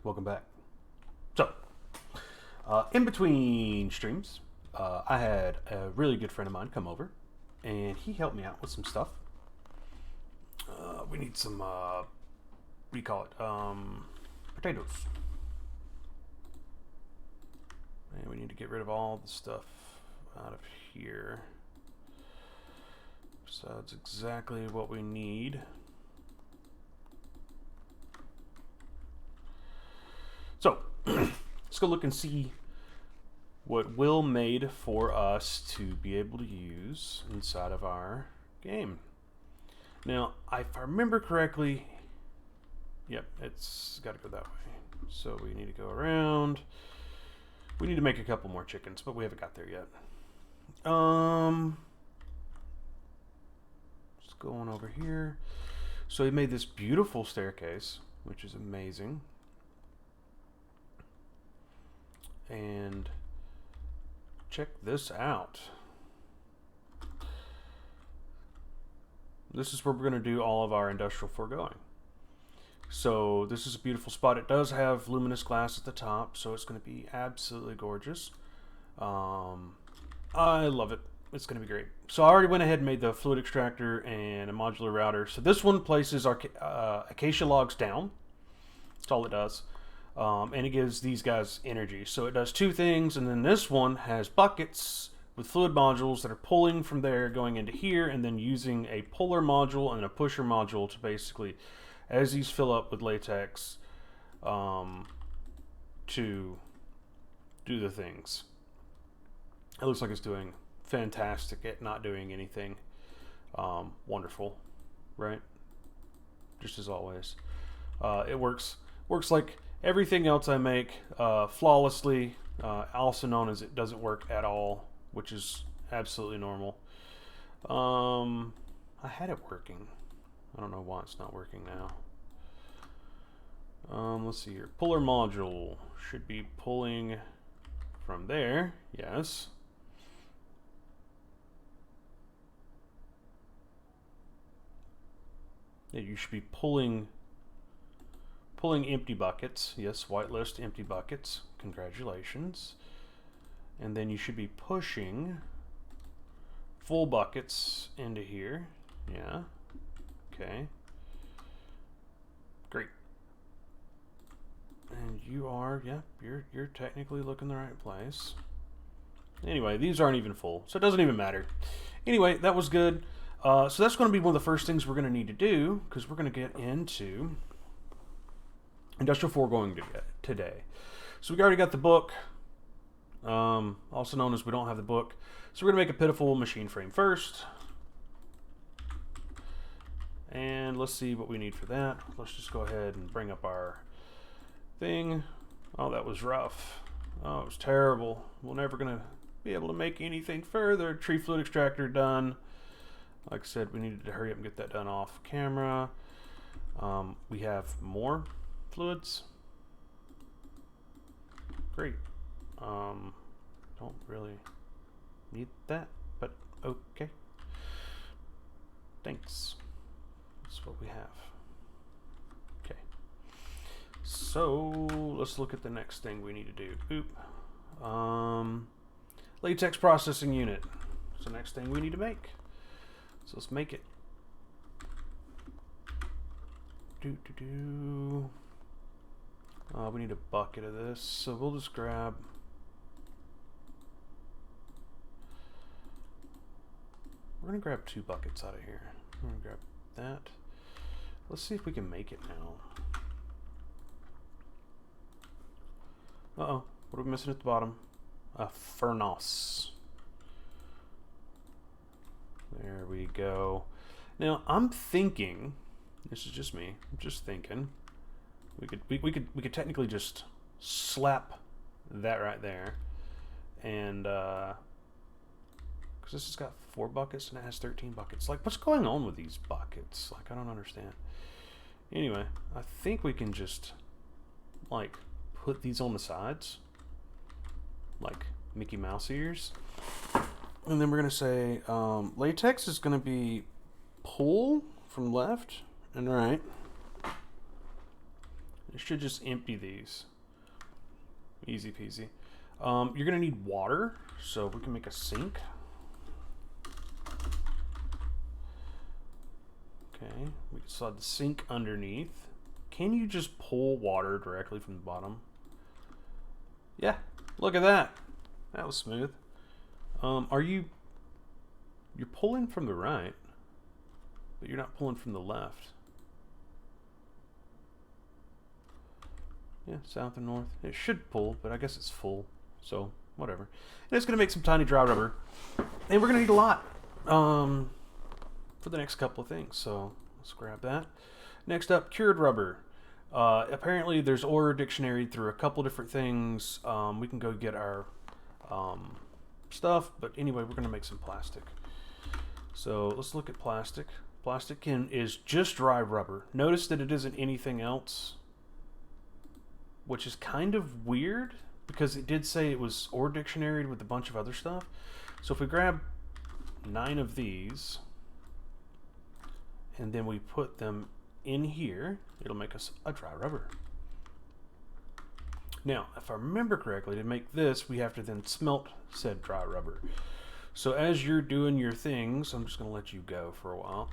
Welcome back. So, in between streams, I had a really good friend of mine come over, and he helped me out with some stuff. We need some, what do you call it? Potatoes. And we need to get rid of all the stuff out of here. So that's exactly what we need. So, let's go look and see what Will made for us to be able to use inside of our game. Now, if I remember correctly, yep, it's got to go that way. So we need to go around. We need to make a couple more chickens, but we haven't got there yet. Just going over here. So he made this beautiful staircase, which is amazing. And check this out. This is where we're going to do all of our industrial foregoing. So this is a beautiful spot. It does have luminous glass at the top, so it's going to be absolutely gorgeous. I love it. It's going to be great. So I already went ahead and made the fluid extractor and a modular router. So this one places our acacia logs down. That's all it does. And it gives these guys energy. So it does two things, and then this one has buckets with fluid modules that are pulling from there, going into here, and then using a puller module and a pusher module to basically, as these fill up with latex, to do the things. It looks like it's doing fantastic at not doing anything. Wonderful, right? Just as always. It works like everything else I make flawlessly, also known as it doesn't work at all, which is absolutely normal. I had it working. I don't know why it's not working now. Let's see here. Puller module should be pulling from there. Yes. Yeah, you should be pulling empty buckets. Yes, whitelist empty buckets. Congratulations. And then you should be pushing full buckets into here. Yeah. Okay. Great. And you are, yeah, you're technically looking the right place. Anyway, these aren't even full, so it doesn't even matter. Anyway, that was good. So that's going to be one of the first things we're going to need to do, because we're going to get into industrial foregoing today. So we already got the book, also known as we don't have the book. So we're going to make a pitiful machine frame first. And let's see what we need for that. Let's just go ahead and bring up our thing. Oh, that was rough. Oh, it was terrible. We're never going to be able to make anything further. Tree fluid extractor done. Like I said, we needed to hurry up and get that done off camera. We have more fluids. Great. Don't really need that, but okay. Thanks. That's what we have. Okay. So let's look at the next thing we need to do. Boop. Latex processing unit. It's the next thing we need to make. So let's make it. We need a bucket of this, so we'll just grab. We're gonna grab 2 buckets out of here. We're gonna grab that. Let's see if we can make it now. Uh-oh, what are we missing at the bottom? A furnace. There we go. Now I'm thinking, this is just me, I'm just thinking, we could technically just slap that right there, and because this has got 4 buckets and it has 13 buckets. Like, what's going on with these buckets? Like, I don't understand. Anyway, I think we can just like put these on the sides like Mickey Mouse ears. And then we're going to say latex is going to be pull from left and right. It should just empty these. Easy peasy. You're going to need water, so we can make a sink. Okay, we can slide the sink underneath. Can you just pull water directly from the bottom? Yeah, look at that. That was smooth. You're pulling from the right, but you're not pulling from the left. Yeah, south and north. It should pull, but I guess it's full, so whatever. And it's going to make some tiny dry rubber, and we're going to need a lot for the next couple of things, so let's grab that. Next up, cured rubber. Apparently there's ore dictionary through a couple different things. We can go get our stuff, but anyway, we're going to make some plastic. So let's look at plastic. Plastic is just dry rubber. Notice that it isn't anything else, which is kind of weird because it did say it was ore dictionary with a bunch of other stuff. So if we grab 9 of these and then we put them in here, it'll make us a dry rubber. Now, if I remember correctly, to make this, we have to then smelt said dry rubber. So as you're doing your things, I'm just going to let you go for a while.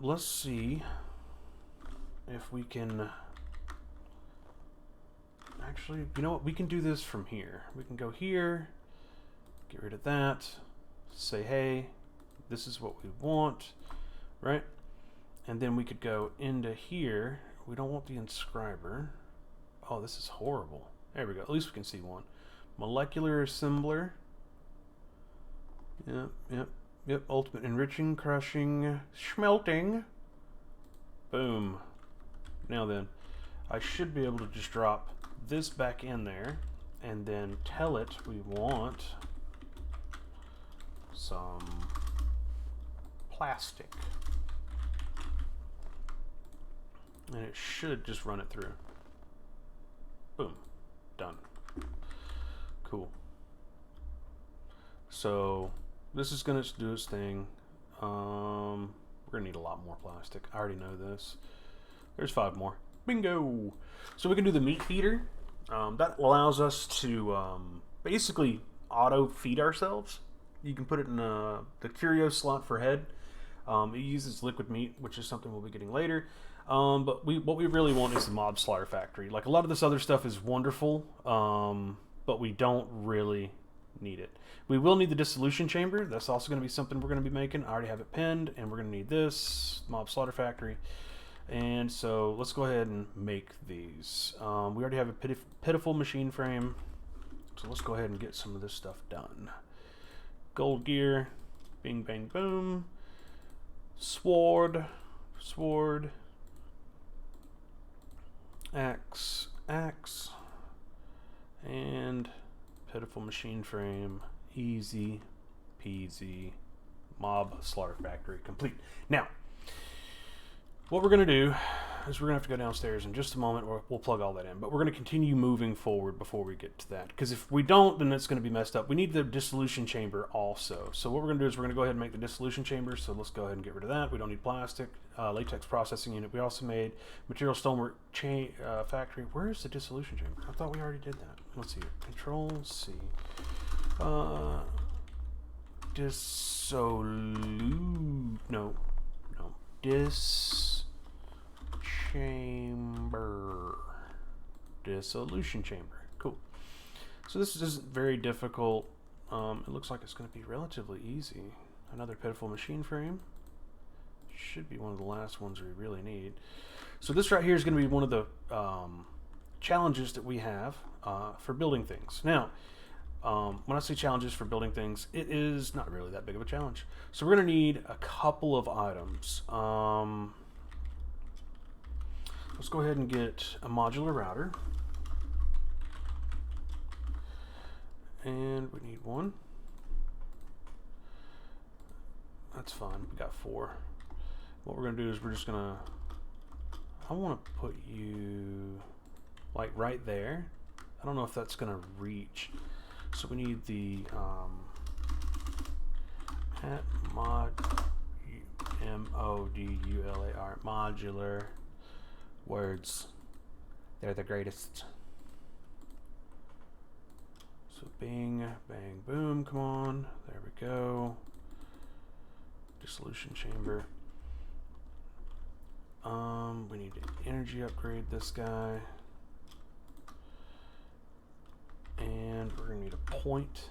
Let's see if we can... Actually, you know what? We can do this from here. We can go here, get rid of that, say, hey, this is what we want, right? And then we could go into here. We don't want the inscriber. Oh, this is horrible. There we go. At least we can see one. Molecular assembler. Yep. Ultimate enriching, crushing, smelting. Boom. Now then, I should be able to just drop this back in there and then tell it we want some plastic. And it should just run it through. Boom. Done. Cool. So this is going to do its thing. We're going to need a lot more plastic. I already know this. There's 5 more. Bingo! So we can do the meat feeder. That allows us to basically auto feed ourselves. You can put it in the curio slot for head. It uses liquid meat, which is something we'll be getting later. But what we really want is the mob slaughter factory. Like, a lot of this other stuff is wonderful, but we don't really need it. We will need the dissolution chamber. That's also going to be something we're going to be making. I already have it pinned, and we're going to need this mob slaughter factory. And so let's go ahead and make these. We already have a pitiful machine frame, so let's go ahead and get some of this stuff done. Gold gear, bing bang boom. Sword, axe, and pitiful machine frame. Easy peasy. Mob slaughter factory complete. Now, what we're going to do is we're going to have to go downstairs in just a moment. We'll plug all that in. But we're going to continue moving forward before we get to that. Because if we don't, then it's going to be messed up. We need the dissolution chamber also. So what we're going to do is we're going to go ahead and make the dissolution chamber. So let's go ahead and get rid of that. We don't need plastic. Latex processing unit. We also made material stonework factory. Where is the dissolution chamber? I thought we already did that. Let's see here. Control C. Dissolution chamber. Cool. So this isn't very difficult. It looks like it's going to be relatively easy. Another pitiful machine frame. Should be one of the last ones we really need. So this right here is going to be one of the challenges that we have for building things. Now, when I say challenges for building things, it is not really that big of a challenge. So we're going to need a couple of items. Let's go ahead and get a modular router. And we need one. That's fine. We got 4. What we're going to do is we're just going to... I want to put you like right there. I don't know if that's going to reach. So we need the at modular words They're the greatest. So bing, bang, boom, come on. There we go. Dissolution chamber. We need to energy upgrade this guy. And we're gonna need a point.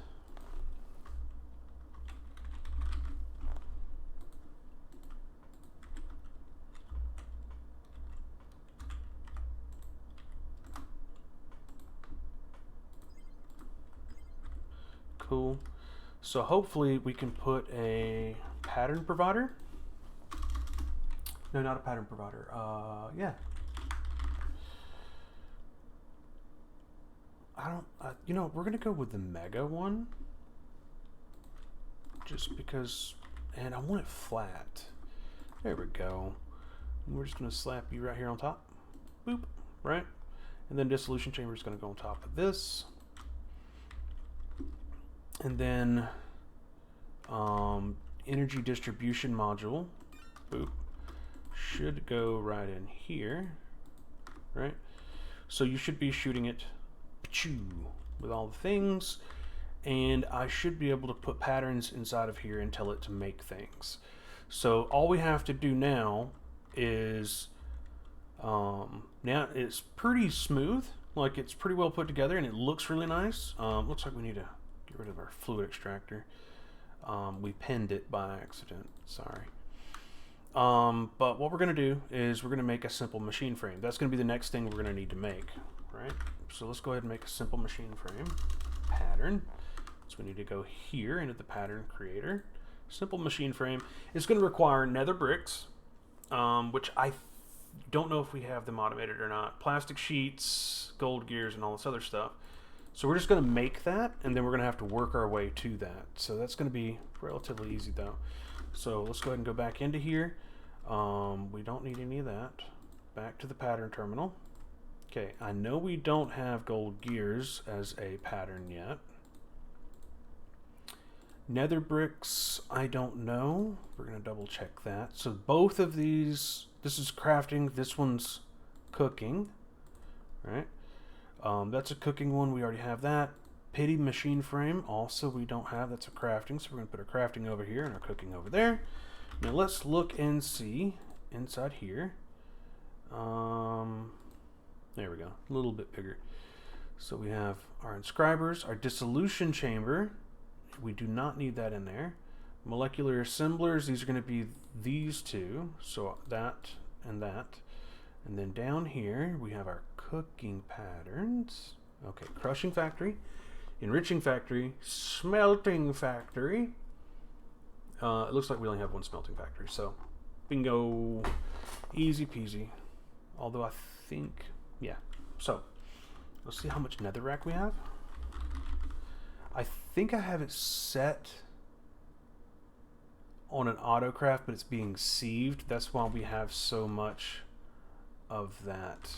Cool. So hopefully we can put a pattern provider. No, not a pattern provider. Yeah. You know, we're gonna go with the mega one. Just because, and I want it flat. There we go. And we're just gonna slap you right here on top. Boop, right? And then dissolution chamber is gonna go on top of this. And then energy distribution module, boop, should go right in here, right? So you should be shooting it with all the things, and I should be able to put patterns inside of here and tell it to make things. So all we have to do now is, now it's pretty smooth, like it's pretty well put together and it looks really nice. Looks like we need to get rid of our fluid extractor. We pinned it by accident, sorry. But what we're gonna do is we're gonna make a simple machine frame. That's gonna be the next thing we're gonna need to make, right? So let's go ahead and make a simple machine frame pattern. So we need to go here into the pattern creator. Simple machine frame. It's gonna require nether bricks, which I don't know if we have them automated or not. Plastic sheets, gold gears, and all this other stuff. So we're just going to make that, and then we're going to have to work our way to that. So that's going to be relatively easy, though. So let's go ahead and go back into here. We don't need any of that. Back to the pattern terminal. Okay, I know we don't have gold gears as a pattern yet. Nether bricks, I don't know. We're going to double check that. So both of these, this is crafting, this one's cooking, right? That's a cooking one, we already have that. Pity machine frame, also we don't have, that's a crafting, so we're going to put our crafting over here and our cooking over there. Now let's look and see inside here. There we go, a little bit bigger. So we have our inscribers, our dissolution chamber. We do not need that in there. Molecular assemblers, these are going to be these two, so that and that. And then down here we have our cooking patterns. Okay, crushing factory, enriching factory, smelting factory. It looks like we only have one smelting factory, so bingo, easy peasy. Although I think, yeah. So let's see how much netherrack we have. I think I have it set on an autocraft, but it's being sieved. That's why we have so much of that.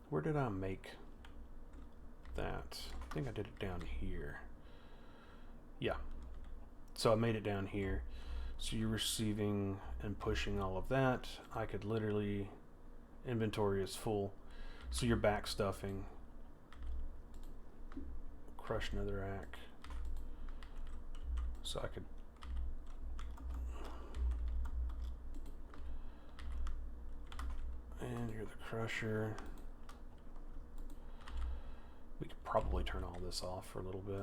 Where did I make that? I think I did it down here. Yeah. So I made it down here. So you're receiving and pushing all of that. I could literally, inventory is full. So you're back stuffing. Crush netherrack. So I could, and you're the crusher. We could probably turn all this off for a little bit.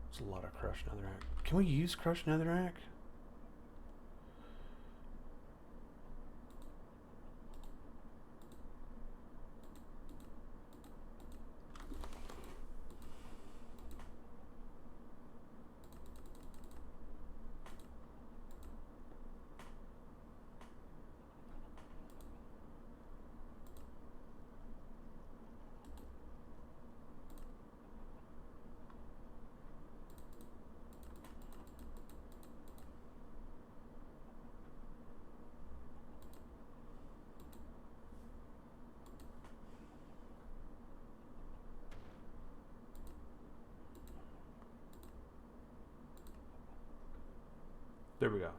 It's a lot of crushed netherrack. Can we use crushed netherrack? There we go.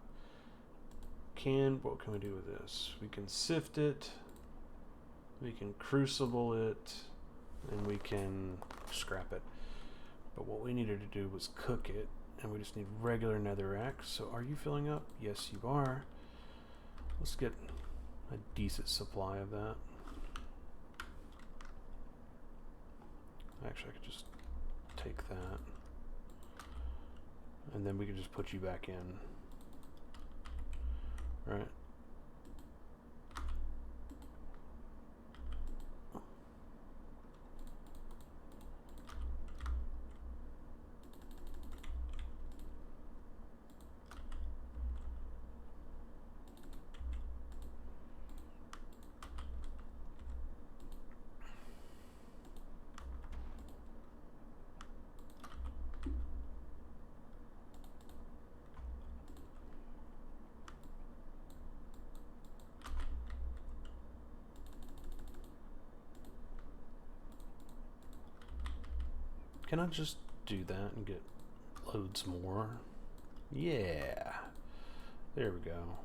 What can we do with this? We can sift it. We can crucible it. And we can scrap it. But what we needed to do was cook it. And we just need regular netherrack. So are you filling up? Yes, you are. Let's get a decent supply of that. Actually, I could just take that. And then we can just put you back in. Right? Can I just do that and get loads more? Yeah. There we go.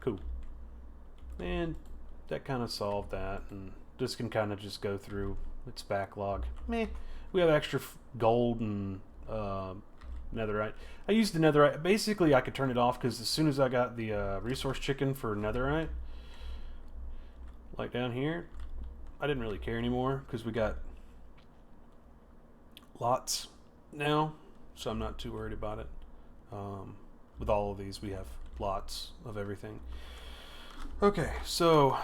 Cool. And that kind of solved that, and this can kind of just go through its backlog. Meh. We have extra gold and netherite. I used the netherite. Basically, I could turn it off because as soon as I got the resource chicken for netherite, like down here, I didn't really care anymore because we got lots now, so I'm not too worried about it. With all of these, we have lots of everything. Okay, so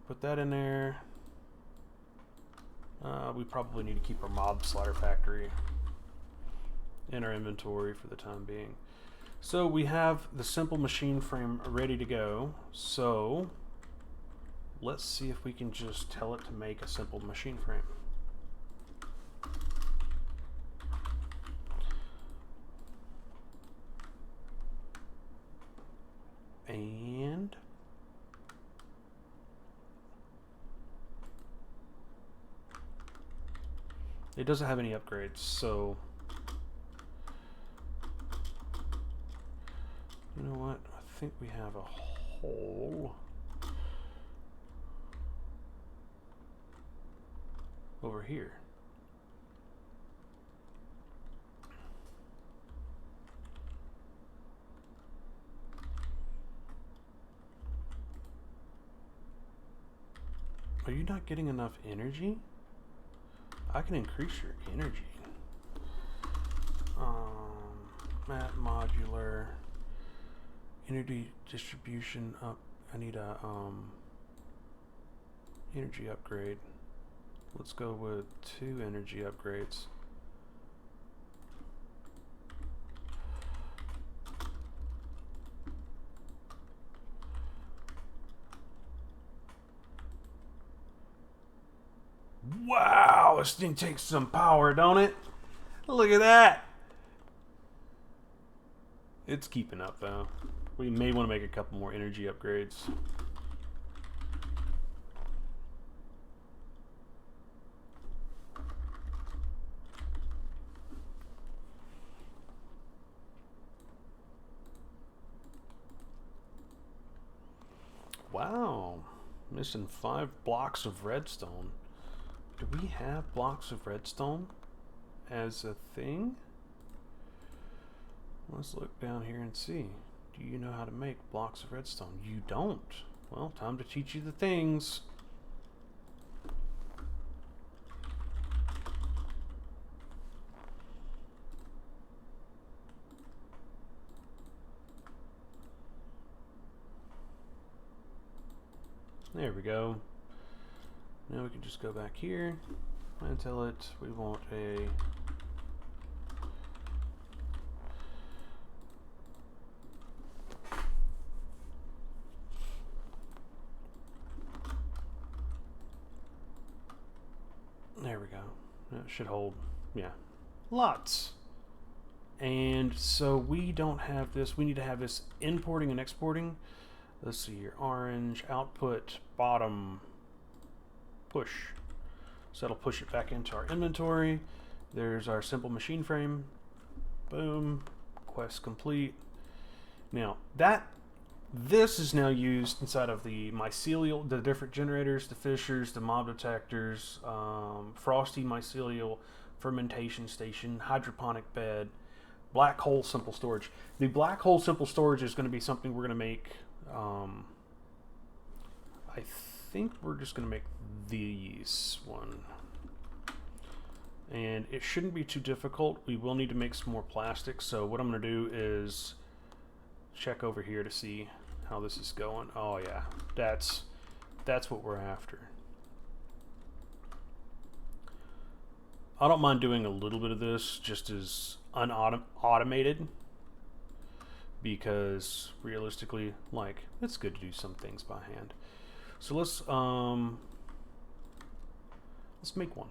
put that in there. We probably need to keep our mob slaughter factory in our inventory for the time being. So we have the simple machine frame ready to go. So let's see if we can just tell it to make a simple machine frame. And it doesn't have any upgrades, so you know what? I think we have a hole over here. Are you not getting enough energy? I can increase your energy. Mat modular energy distribution up. I need a energy upgrade. Let's go with 2 energy upgrades. Wow, this thing takes some power, don't it? Look at that. It's keeping up, though. We may want to make a couple more energy upgrades. Wow. Missing 5 blocks of redstone. Do we have blocks of redstone as a thing? Let's look down here and see. Do you know how to make blocks of redstone? You don't. Well, time to teach you the things. There we go. Now we can just go back here and tell it we want a there we go. That should hold, yeah, lots. And so we don't have this. We need to have this importing and exporting. Let's see here. Orange, output, bottom, push. So that'll push it back into our inventory. There's our simple machine frame. Boom. Quest complete. Now, this is now used inside of the mycelial, the different generators, the fissures, the mob detectors, frosty mycelial fermentation station, hydroponic bed, black hole simple storage. The black hole simple storage is going to be something we're going to make. I think we're just going to make these one. And it shouldn't be too difficult. We will need to make some more plastic. So what I'm going to do is check over here to see how this is going. Oh yeah, that's what we're after. I don't mind doing a little bit of this just as automated, because realistically, like, it's good to do some things by hand. So let's make one.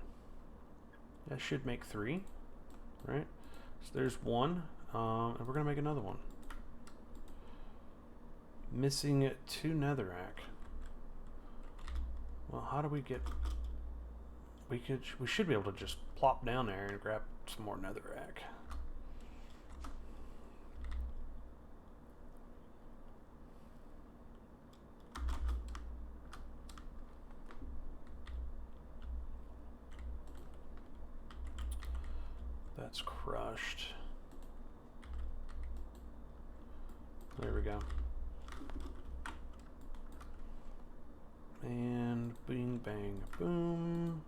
That should make 3, right? So there's one, and we're gonna make another one. Missing 2 netherrack. Well, how do we get? We should be able to just plop down there and grab some more netherrack. That's crushed. There we go. And bing, bang, boom.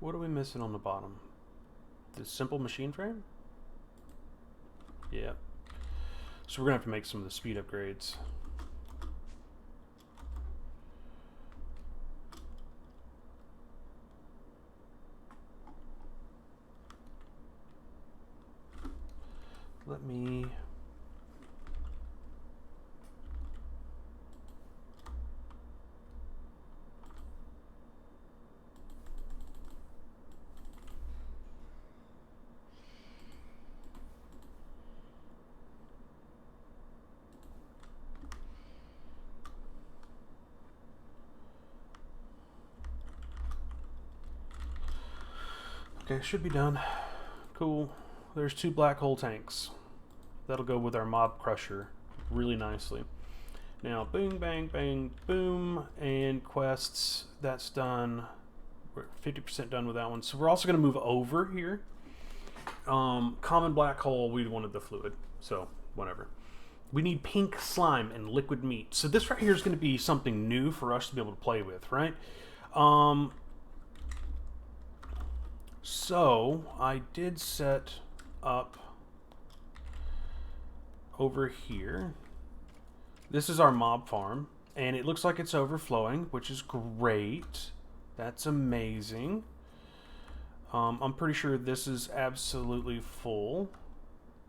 What are we missing on the bottom? The simple machine frame? Yep. So we're gonna have to make some of the speed upgrades. Let me... Okay, should be done. Cool. There's 2 black hole tanks. That'll go with our mob crusher really nicely. Now, boom, bang, bang, boom, and quests, that's done. We're 50% done with that one. So we're also going to move over here. Common black hole, we wanted the fluid, so whatever. We need pink slime and liquid meat. So this right here is going to be something new for us to be able to play with, right? So I did set up over here. This is our mob farm, and it looks like it's overflowing, which is great. That's amazing. I'm pretty sure this is absolutely full,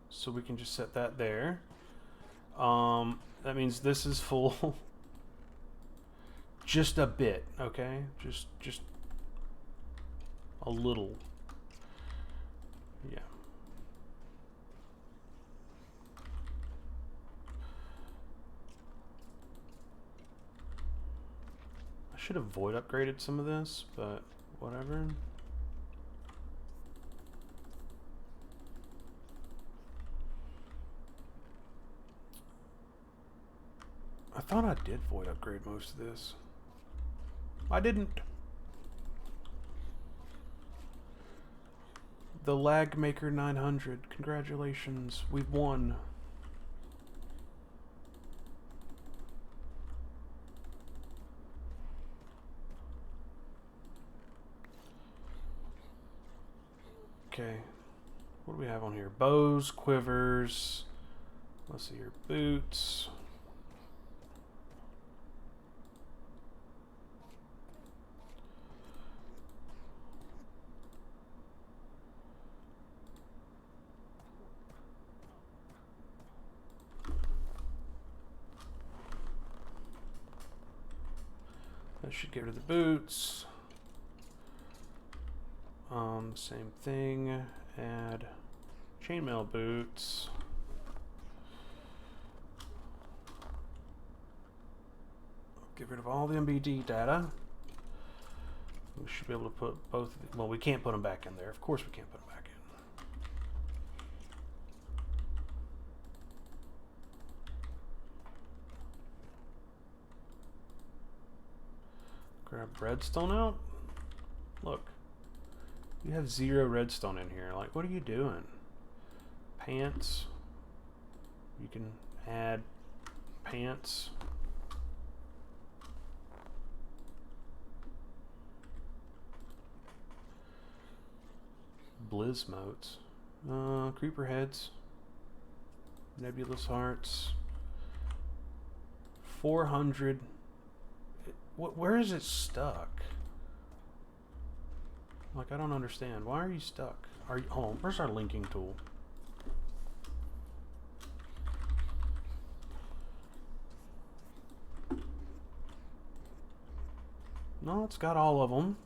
so we can just set that there. That means this is full. Just a bit, okay? Just a little. Yeah. I should have void upgraded some of this, but whatever. I thought I did void upgrade most of this. I didn't. The Lag Maker 900. Congratulations. We've won. Okay. What do we have on here? Bows, quivers. Let's see here. Boots. That should get rid of the boots. Same thing. Add chainmail boots. Get rid of all the MBD data. We should be able to put both. Well, we can't put them back in there. Of course, we can't put them back in. Grab redstone out. Look, you have 0 redstone in here. Like, what are you doing? Pants. You can add pants. Blizz motes. Creeper heads. Nebulous hearts. 400. Where is it stuck? Like, I don't understand. Why are you stuck? Are you home? Where's our linking tool? No, it's got all of them.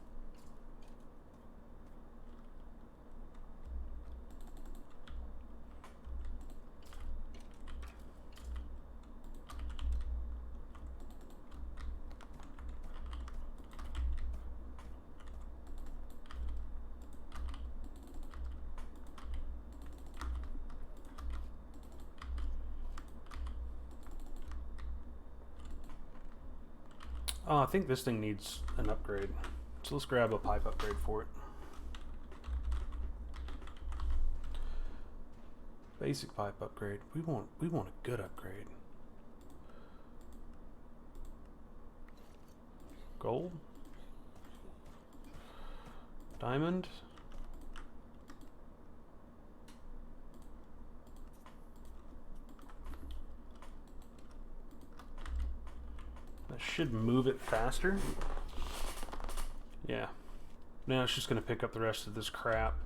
Oh, I think this thing needs an upgrade. So let's grab a pipe upgrade for it. Basic pipe upgrade. We want a good upgrade. Gold. Diamond. That should move it faster. Yeah. Now it's just going to pick up the rest of this crap.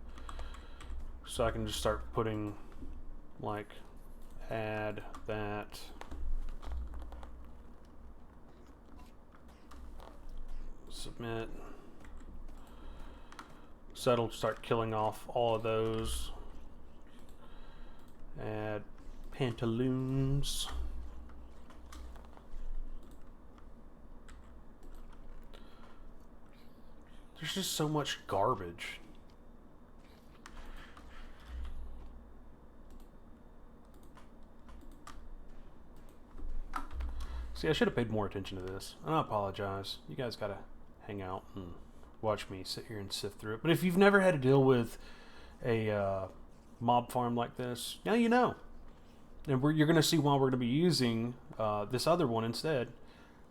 So I can just start putting, like, add that. Submit. So that'll start killing off all of those. Add pantaloons. There's just so much garbage. See, I should have paid more attention to this. And I apologize. You guys gotta hang out and watch me sit here and sift through it. But if you've never had to deal with a mob farm like this, now you know. And you're gonna see why we're gonna be using this other one instead.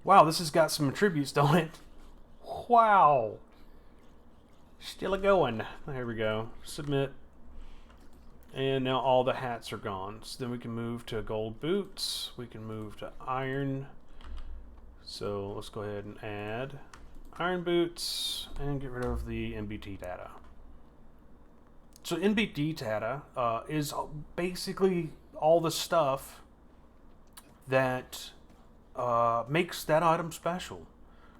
Wow, this has got some attributes, don't it? Wow. Still a going. There we go. Submit. And now all the hats are gone. So then we can move to gold boots. We can move to iron. So let's go ahead and add iron boots and get rid of the NBT data. So NBT data is basically all the stuff that makes that item special.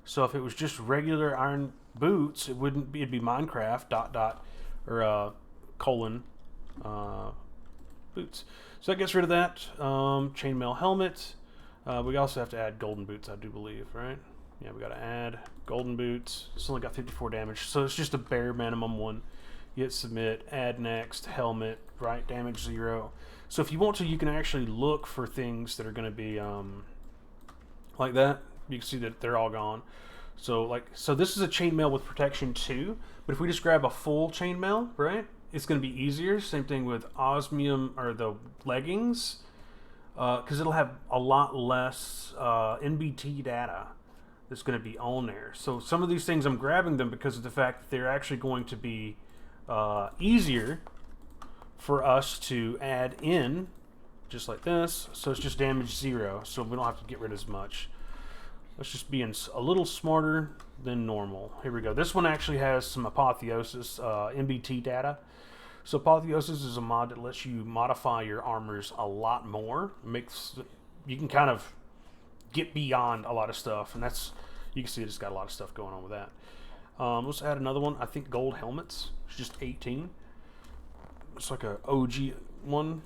So if it was just regular iron boots, it'd be Minecraft ... or colon boots. So that gets rid of that. Chainmail helmet. We also have to add golden boots, I do believe, right? Yeah, we got to add golden boots. It's only got 54 damage, so it's just a bare minimum one. You hit submit, add next, helmet, right? Damage 0. So if you want to, you can actually look for things that are going to be like that. You can see that they're all gone. So this is a chainmail with protection 2, but if we just grab a full chainmail, right, it's going to be easier. Same thing with osmium or the leggings, because it'll have a lot less NBT data that's going to be on there. So some of these things I'm grabbing them because of the fact that they're actually going to be easier for us to add in, just like this. So it's just damage 0, so we don't have to get rid of as much. Let's just be a little smarter than normal. Here we go. This one actually has some Apotheosis NBT data. So Apotheosis is a mod that lets you modify your armors a lot more. You can kind of get beyond a lot of stuff, and that's you can see it's got a lot of stuff going on with that. Let's add another one. I think gold helmets. It's just 18. It's like a OG one.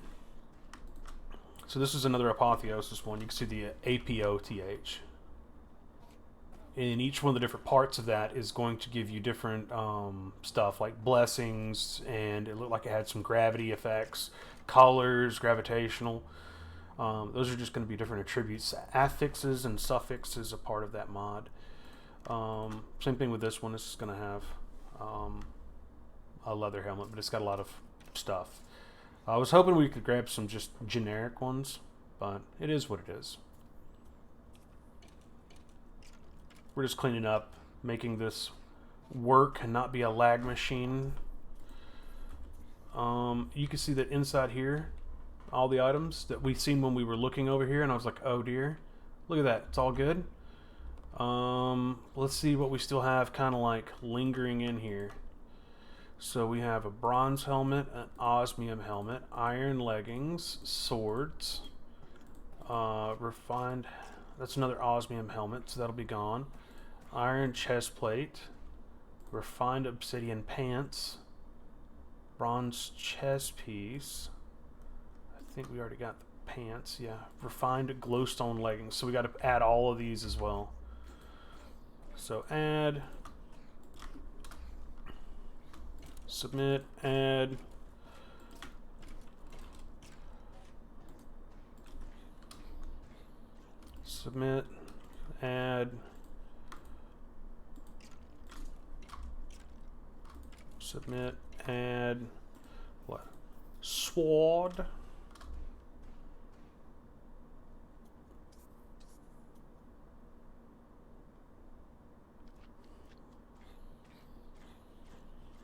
So this is another apotheosis one. You can see the APOTH. And each one of the different parts of that is going to give you different stuff like blessings, and it looked like it had some gravity effects, colors, gravitational. Those are just going to be different attributes. Affixes and suffixes a part of that mod. Same thing with this one. This is going to have a leather helmet, but it's got a lot of stuff. I was hoping we could grab some just generic ones, but it is what it is. We're just cleaning up, making this work and not be a lag machine. You can see that inside here, all the items that we seen when we were looking over here, and I was like, oh dear, look at that, it's all good. Let's see what we still have kind of like lingering in here. So we have a bronze helmet, an osmium helmet, iron leggings, swords, refined, that's another osmium helmet, so that'll be gone. Iron chest plate, refined obsidian pants, bronze chest piece. I think we already got the pants, yeah. Refined glowstone leggings, so we got to add all of these as well. So add, submit, add, submit, add, submit, add, what? Sword.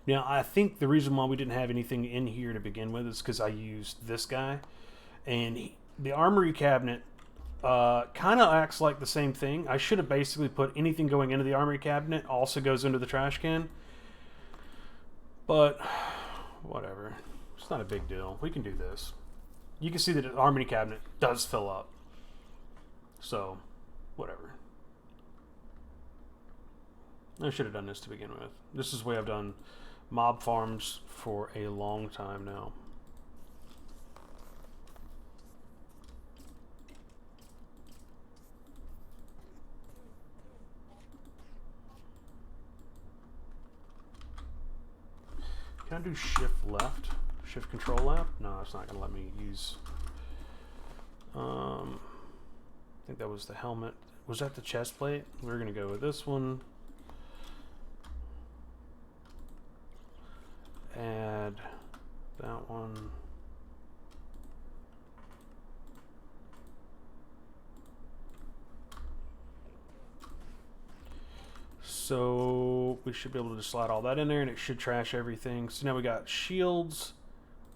Now, I think the reason why we didn't have anything in here to begin with is because I used this guy. And the armory cabinet kind of acts like the same thing. I should have basically put anything going into the armory cabinet also goes into the trash can. But, whatever. It's not a big deal. We can do this. You can see that the armory cabinet does fill up. So, whatever. I should have done this to begin with. This is the way I've done mob farms for a long time now. Can I do shift left? Shift control left? No, it's not going to let me use... I think that was the helmet. Was that the chest plate? We're going to go with this one. Add that one. So we should be able to just slide all that in there and it should trash everything. So now we got shields,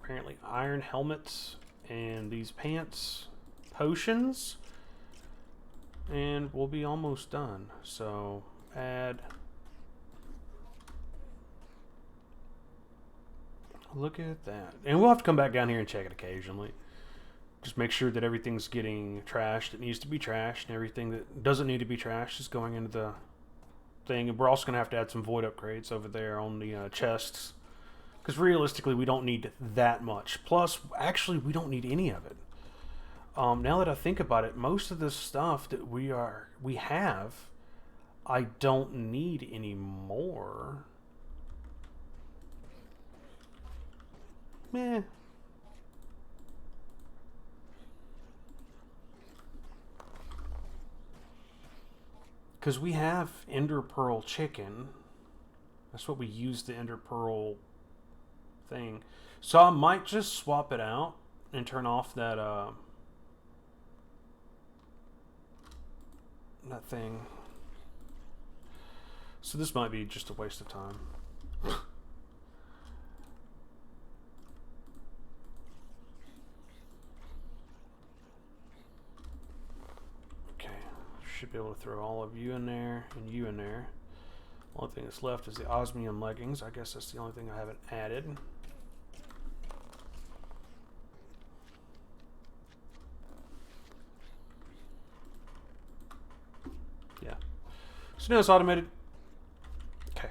apparently iron helmets, and these pants, potions, and we'll be almost done. So add, look at that. And we'll have to come back down here and check it occasionally. Just make sure that everything's getting trashed that needs to be trashed, and everything that doesn't need to be trashed is going into the thing. And we're also going to have to add some void upgrades over there on the chests, because realistically we don't need that much. Plus, actually, we don't need any of it. Now that I think about it, most of the stuff that we have, I don't need anymore. Meh. Because we have Ender Pearl chicken. That's what we use the Ender Pearl thing. So I might just swap it out and turn off that that thing. So this might be just a waste of time. Should be able to throw all of you in there and you in there. Only thing that's left is the osmium leggings. I guess that's the only thing I haven't added. Yeah. So now it's automated. Okay.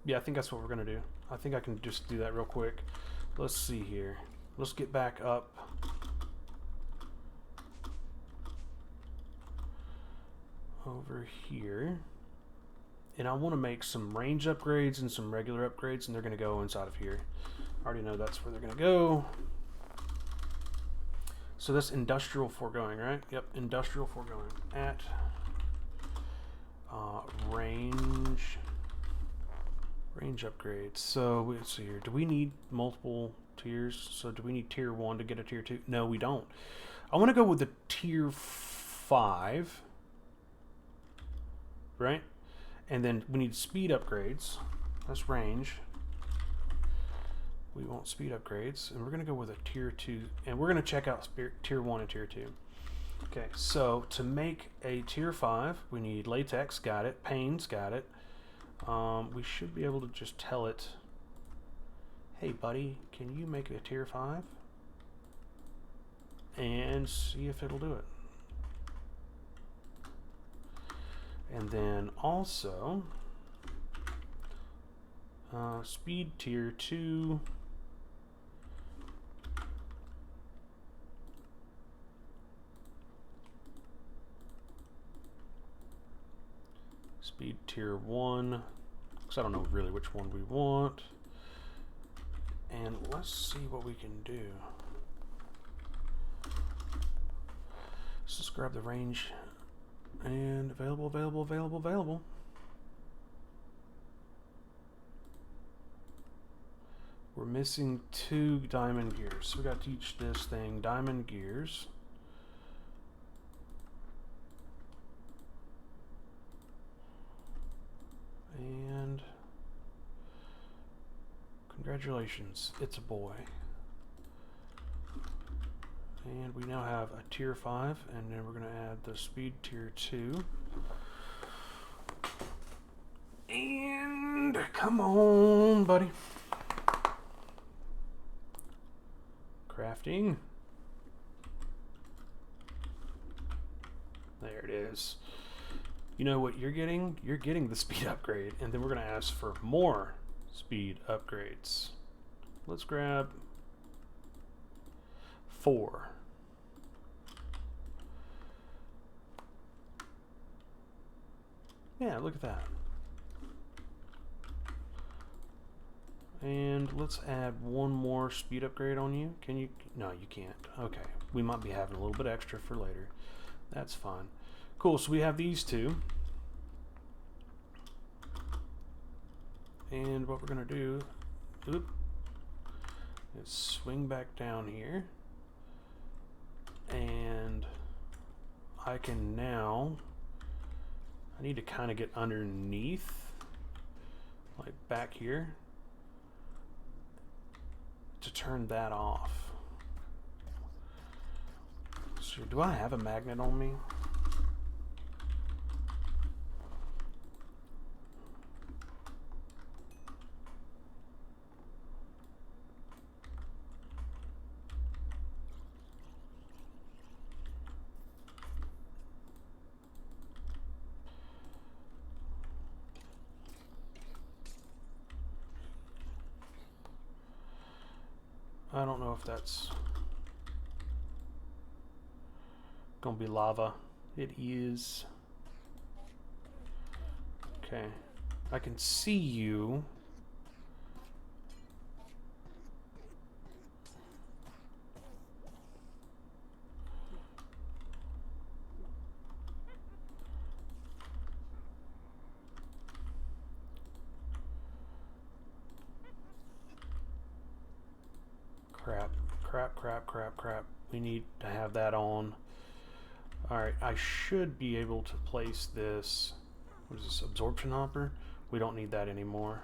Yeah, I think that's what we're gonna do. I think I can just do that real quick. Let's see here. Let's get back up. Over here. And I want to make some range upgrades and some regular upgrades, and they're going to go inside of here. I already know that's where they're going to go. So that's industrial foregoing, right? Yep, industrial foregoing. At range upgrades. So let's see here. Do we need multiple tiers? So do we need tier 1 to get a tier 2? No, we don't. I want to go with the tier 5. Right? And then we need speed upgrades. That's range. We want speed upgrades. And we're going to go with a tier 2. And we're going to check out tier 1 and tier 2. Okay, so to make a tier 5, we need latex, got it. Panes, got it. We should be able to just tell it, hey buddy, can you make a tier 5? And see if it'll do it. And then also speed tier 2. Speed tier 1. Because I don't know really which one we want. And let's see what we can do. Let's just grab the range. And available. We're missing 2 diamond gears. So we got to teach this thing diamond gears. And congratulations, it's a boy. And we now have a tier 5, and then we're going to add the speed tier 2. And come on, buddy. Crafting. There it is. You know what you're getting? You're getting the speed upgrade, and then we're going to ask for more speed upgrades. Let's grab 4. Yeah, look at that. And let's add 1 more speed upgrade on you. Can you? No, you can't. Okay. We might be having a little bit extra for later. That's fine. Cool, so we have these 2. And what we're going to do is swing back down here. And I can now... I need to kind of get underneath, like back here, to turn that off. So do I have a magnet on me? I don't know if that's gonna be lava. It is. Okay. I can see you. Crap. We need to have that on. Alright, I should be able to place this. What is this? Absorption hopper? We don't need that anymore.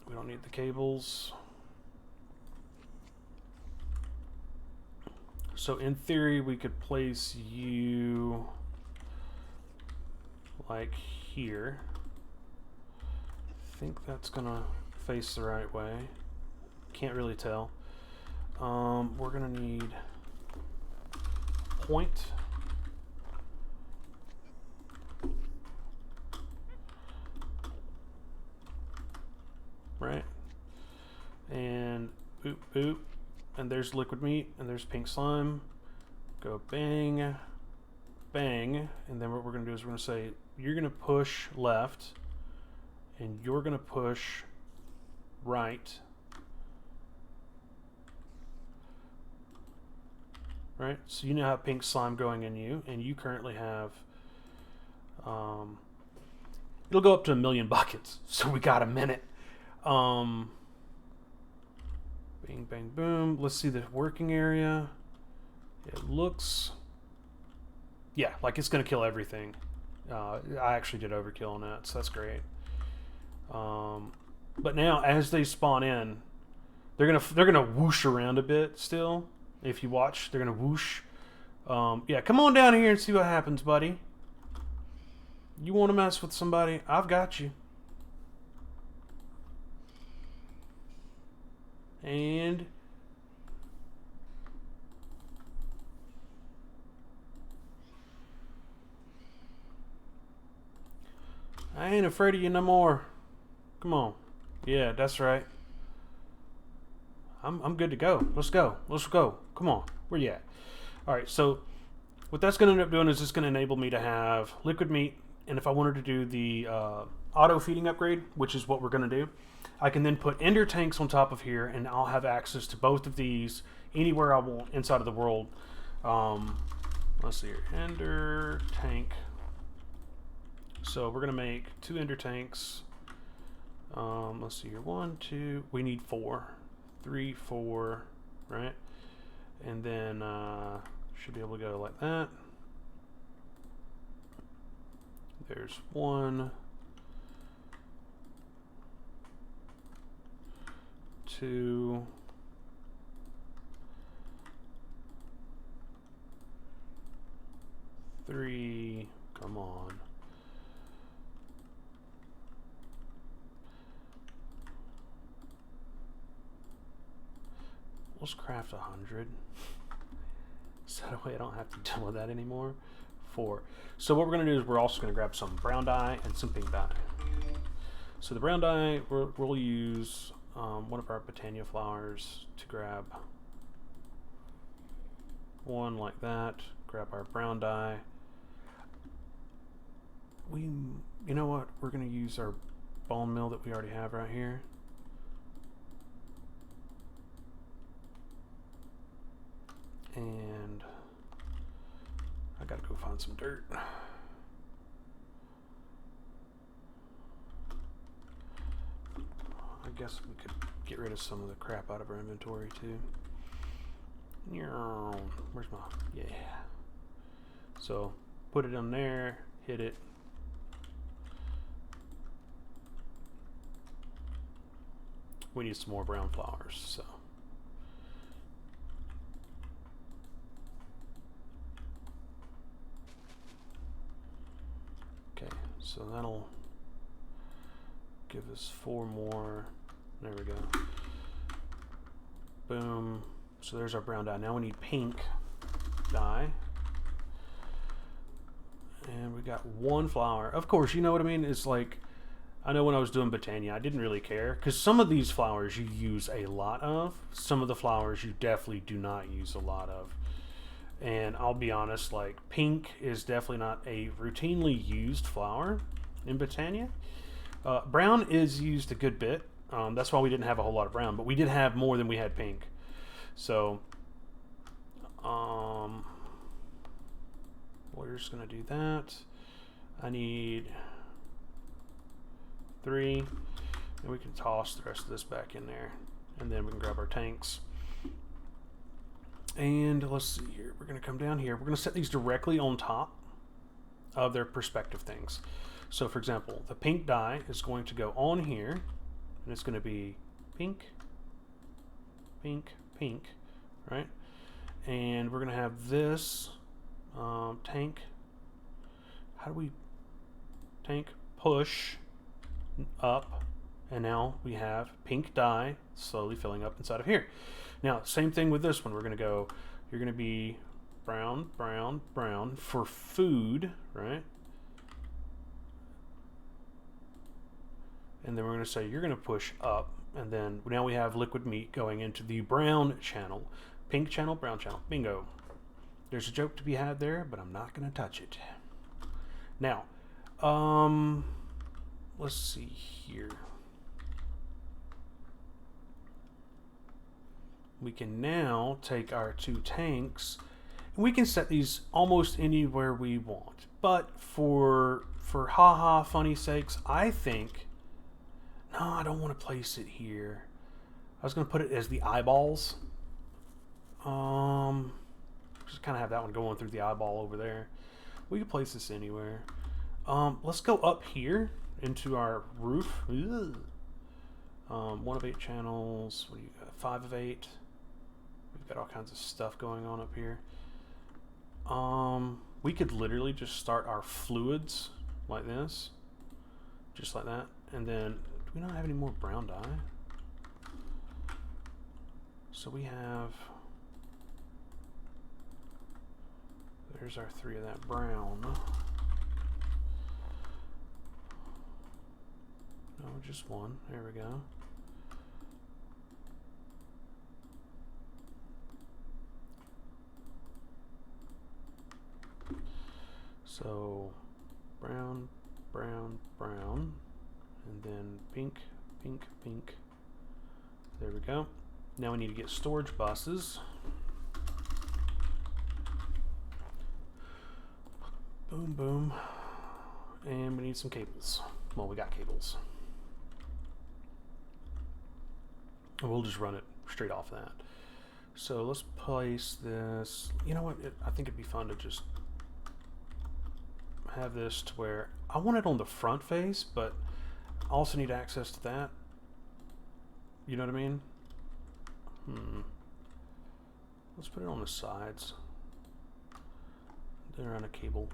We don't need the cables. So in theory, we could place you like here. I think that's gonna face the right way. Can't really tell. We're gonna need point. Right? And boop, boop. And there's liquid meat, and there's pink slime. Go bang, bang. And then what we're gonna do is we're gonna say, you're gonna push left, and you're gonna push right. Right? So you now have pink slime going in you, and you currently have, it'll go up to 1,000,000 buckets. So we got a minute. Bing, bang, boom. Let's see the working area. It looks, yeah, like it's going to kill everything. I actually did overkill on that, so that's great. But now, as they spawn in, they're gonna whoosh around a bit still. If you watch, they're gonna whoosh. Yeah, come on down here and see what happens, buddy. You want to mess with somebody? I've got you. And I ain't afraid of you no more. Come on. Yeah, that's right. I'm good to go. Let's go. Let's go. Come on. Where you at? All right, so what that's going to end up doing is it's going to enable me to have liquid meat, and if I wanted to do the auto feeding upgrade, which is what we're going to do, I can then put ender tanks on top of here, and I'll have access to both of these anywhere I want inside of the world. Let's see here. Ender tank. So we're going to make 2 ender tanks. Let's see here. 1, 2. We need 4. 3, 4. Right? And then should be able to go like that. There's 1. 2. 3. Come on. Let's craft 100. So that way I don't have to deal with that anymore. 4. So what we're going to do is we're also going to grab some brown dye and some pink dye. So the brown dye, we'll use one of our Botania flowers to grab one like that. Grab our brown dye. You know what? We're going to use our bone meal that we already have right here. And I gotta go find some dirt. I guess we could get rid of some of the crap out of our inventory too. Where's my, yeah. So put it in there, hit it. We need some more brown flowers, so. Okay, so that'll give us 4 more. There we go. Boom. So there's our brown dye. Now we need pink dye. And we got 1 flower. Of course, you know what I mean? It's like, I know when I was doing Botania, I didn't really care. Because some of these flowers you use a lot of. Some of the flowers you definitely do not use a lot of. And I'll be honest, like, pink is definitely not a routinely used flower in Botania. Brown is used a good bit. That's why we didn't have a whole lot of brown, but we did have more than we had pink. So, we're just going to do that. I need 3, and we can toss the rest of this back in there. And then we can grab our tanks. And let's see here. We're going to come down here. We're going to set these directly on top of their perspective things. So, for example, the pink dye is going to go on here, and it's going to be pink, pink, pink, right? And we're going to have this tank. How do we tank push up? And now we have pink dye slowly filling up inside of here. Now, same thing with this one. We're going to go, you're going to be brown, brown, brown for food, right? And then we're going to say you're going to push up, and then now we have liquid meat going into the brown channel. Pink channel, brown channel. Bingo. There's a joke to be had there, but I'm not going to touch it. Now, let's see here. We can now take our 2 tanks, and we can set these almost anywhere we want. But for haha funny sakes, I think, no, I don't want to place it here. I was going to put it as the eyeballs. Just kind of have that one going through the eyeball over there. We could place this anywhere. Let's go up here into our roof. 1 of 8 channels. What do you got? 5 of 8. We've got all kinds of stuff going on up here. We could literally just start our fluids like this. Just like that. And then, do we not have any more brown dye? So we have, there's our 3 of that brown. No, just 1. There we go. So brown, brown, brown, and then pink, pink, pink. There we go. Now we need to get storage buses. Boom, boom. And we need some cables. Well, we got cables. And we'll just run it straight off that. So let's place this. You know what? I think it'd be fun to just have this to where I want it on the front face, but I also need access to that. You know what I mean? Let's put it on the sides. Then run a cable.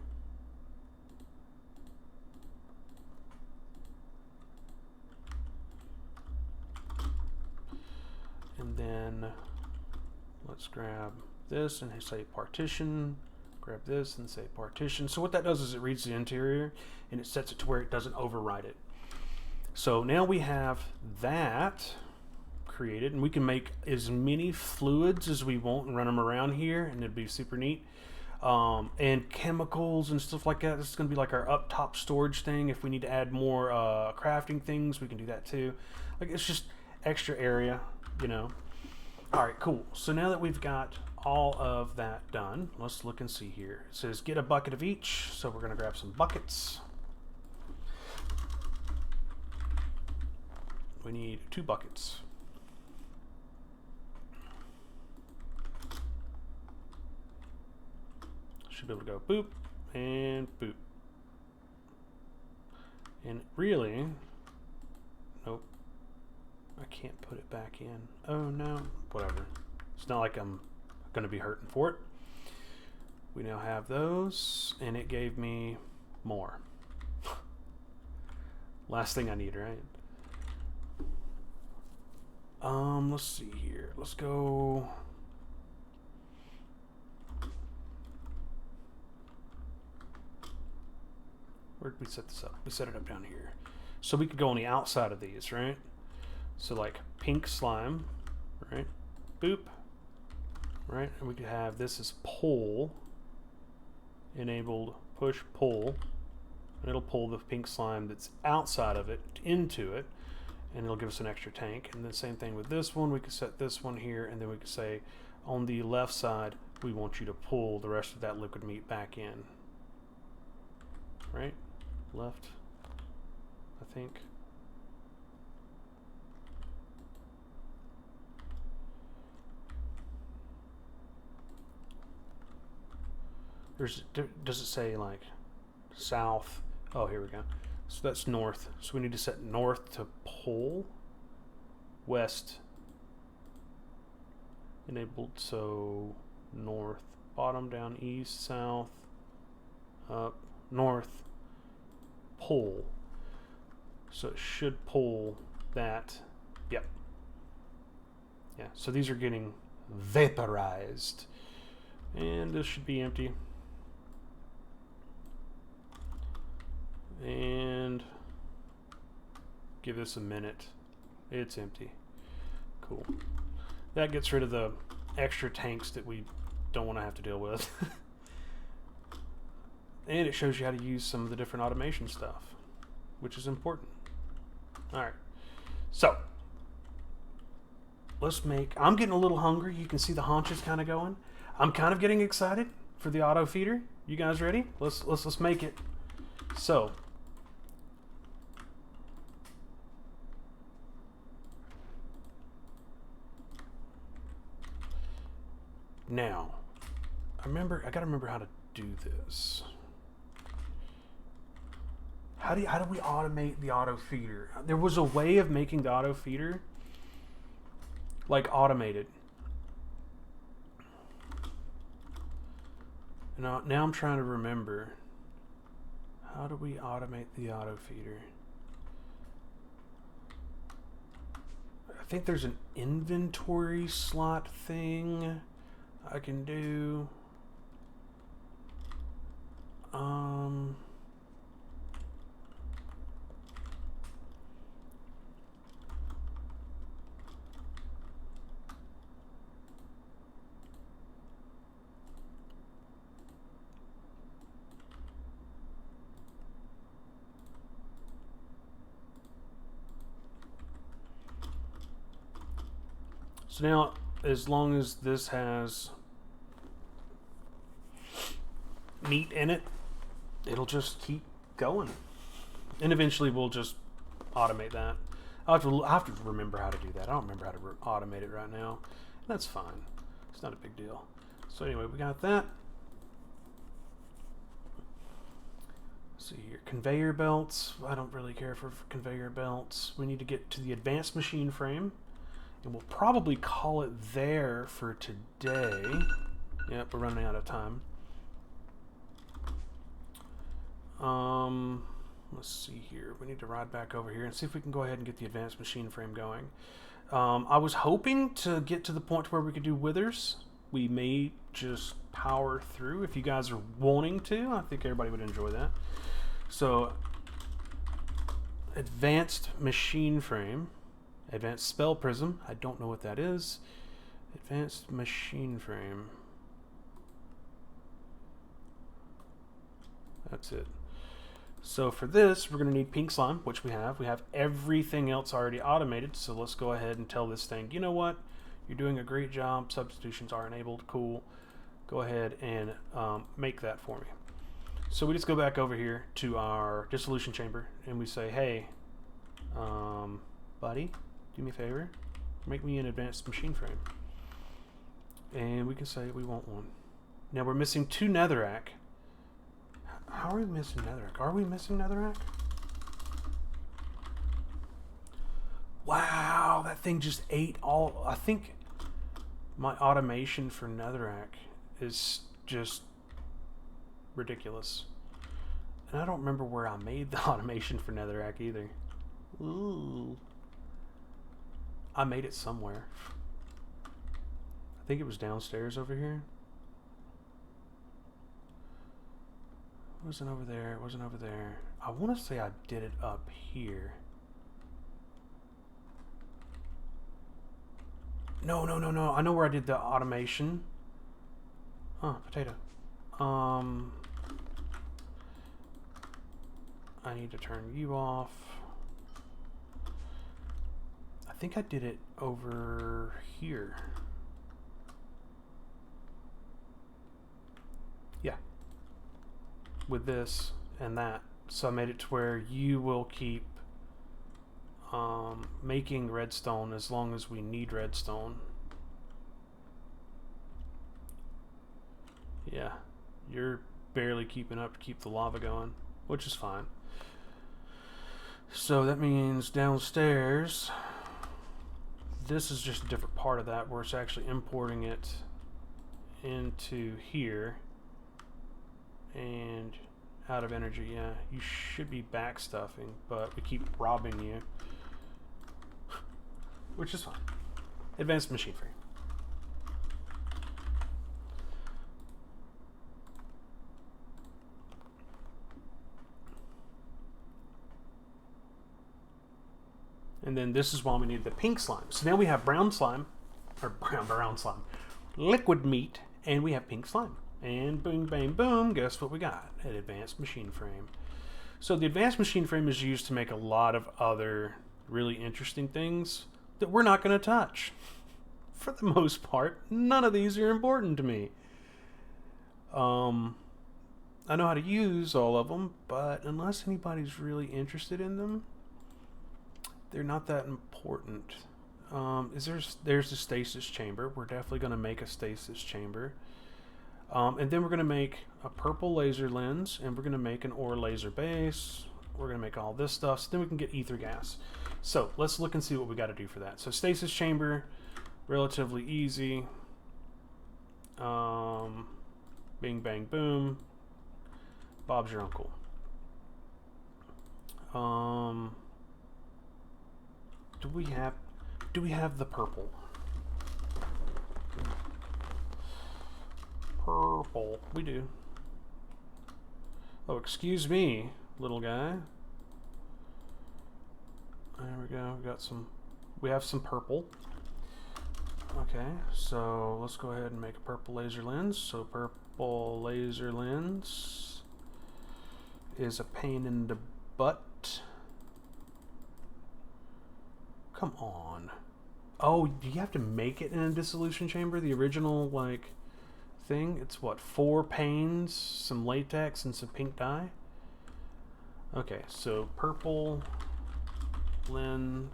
And then let's grab this and say partition. Grab this and say partition. So what that does is it reads the interior and it sets it to where it doesn't override it. So now we have that created, and we can make as many fluids as we want and run them around here, and it'd be super neat. And chemicals and stuff like that. This is going to be like our up top storage thing. If we need to add more crafting things, we can do that too. Like, it's just extra area, you know. All right, cool. So now that we've got all of that done, let's look and see here. It says get a bucket of each, so we're going to grab some buckets. We need 2 buckets. Should be able to go boop and boop. And really, nope, I can't put it back in. Oh no, whatever. It's not like I'm going to be hurting for it. We now have those, and it gave me more. Last thing I need, right? Let's see here. Let's go. Where did we set this up? We set it up down here. So we could go on the outside of these, right? So like pink slime, right? Boop. Right? And we could have this as pull. Enabled push pull. And it'll pull the pink slime that's outside of it into it. And it'll give us an extra tank. And the same thing with this one. We could set this one here, and then we could say on the left side, we want you to pull the rest of that liquid meat back in. Right? Left, I think. Does it say like south? Oh, here we go. So that's north. So we need to set north to pull. West enabled, so north, bottom, down, east, south, up, north, pull. So it should pull that. Yep. Yeah, so these are getting vaporized. And this should be empty. And give this a minute. It's empty. Cool. That gets rid of the extra tanks that we don't want to have to deal with. And it shows you how to use some of the different automation stuff, which is important. Alright. So, let's make... I'm getting a little hungry. You can see the haunches kind of going. I'm kind of getting excited for the auto feeder. You guys ready? Let's make it. So, now, I gotta remember how to do this. How do we automate the auto feeder? There was a way of making the auto feeder like automated. Now I'm trying to remember. How do we automate the auto feeder? I think there's an inventory slot thing I can do. So now, as long as this has meat in it, it'll just keep going. And eventually we'll just automate that. I have to remember how to do that. I don't remember how to automate it right now. That's fine. It's not a big deal. So anyway, we got that. Let's see here. Conveyor belts. I don't really care for conveyor belts. We need to get to the advanced machine frame. And we'll probably call it there for today. Yep, we're running out of time. Let's see here. We need to ride back over here and see if we can go ahead and get the advanced machine frame going. I was hoping to get to the point where we could do withers. We may just power through. If you guys are wanting to, I think everybody would enjoy that. So, advanced machine frame. Advanced spell prism. I don't know what that is. Advanced machine frame. That's it. So for this, we're going to need pink slime, which we have. We have everything else already automated. So let's go ahead and tell this thing, you know what? You're doing a great job. Substitutions are enabled. Cool. Go ahead and make that for me. So we just go back over here to our dissolution chamber and we say, hey, buddy, do me a favor. Make me an advanced machine frame. And we can say we want one. Now we're missing 2 netherrack. How are we missing netherrack? Are we missing netherrack? Wow, that thing just ate all... I think my automation for netherrack is just ridiculous. And I don't remember where I made the automation for netherrack either. Ooh. I made it somewhere. I think it was downstairs over here. It wasn't over there. It wasn't over there. I want to say I did it up here. No. I know where I did the automation. Huh, potato. I need to turn you off. I think I did it over here. Yeah. With this and that. So I made it to where you will keep making redstone as long as we need redstone. Yeah. You're barely keeping up to keep the lava going, which is fine. So that means downstairs, this is just a different part of that where it's actually importing it into here and out of energy. Yeah, you should be backstuffing, but we keep robbing you, which is fine. advanced machine frame. And then this is why we need the pink slime. So now we have brown slime, or brown slime, liquid meat, and we have pink slime. And boom, bang, boom, guess what we got? An advanced machine frame. So the advanced machine frame is used to make a lot of other really interesting things that we're not going to touch. For the most part, none of these are important to me. I know how to use all of them, but unless anybody's really interested in them, they're not that important. There's the stasis chamber. We're definitely going to make a stasis chamber. And then we're going to make a purple laser lens, and we're going to make an ore laser base. We're going to make all this stuff, so then we can get ether gas. So let's look and see what we got to do for that. So stasis chamber, relatively easy. Bing, bang, boom. Bob's your uncle. Do we have the purple? Purple. We do. Oh, excuse me, little guy. There we go. We have some purple. Okay, so let's go ahead and make a purple laser lens. So purple laser lens is a pain in the butt. Come on. Oh, do you have to make it in a dissolution chamber? The original, like, thing? It's what, 4 panes, some latex, and some pink dye? Okay, so purple lens,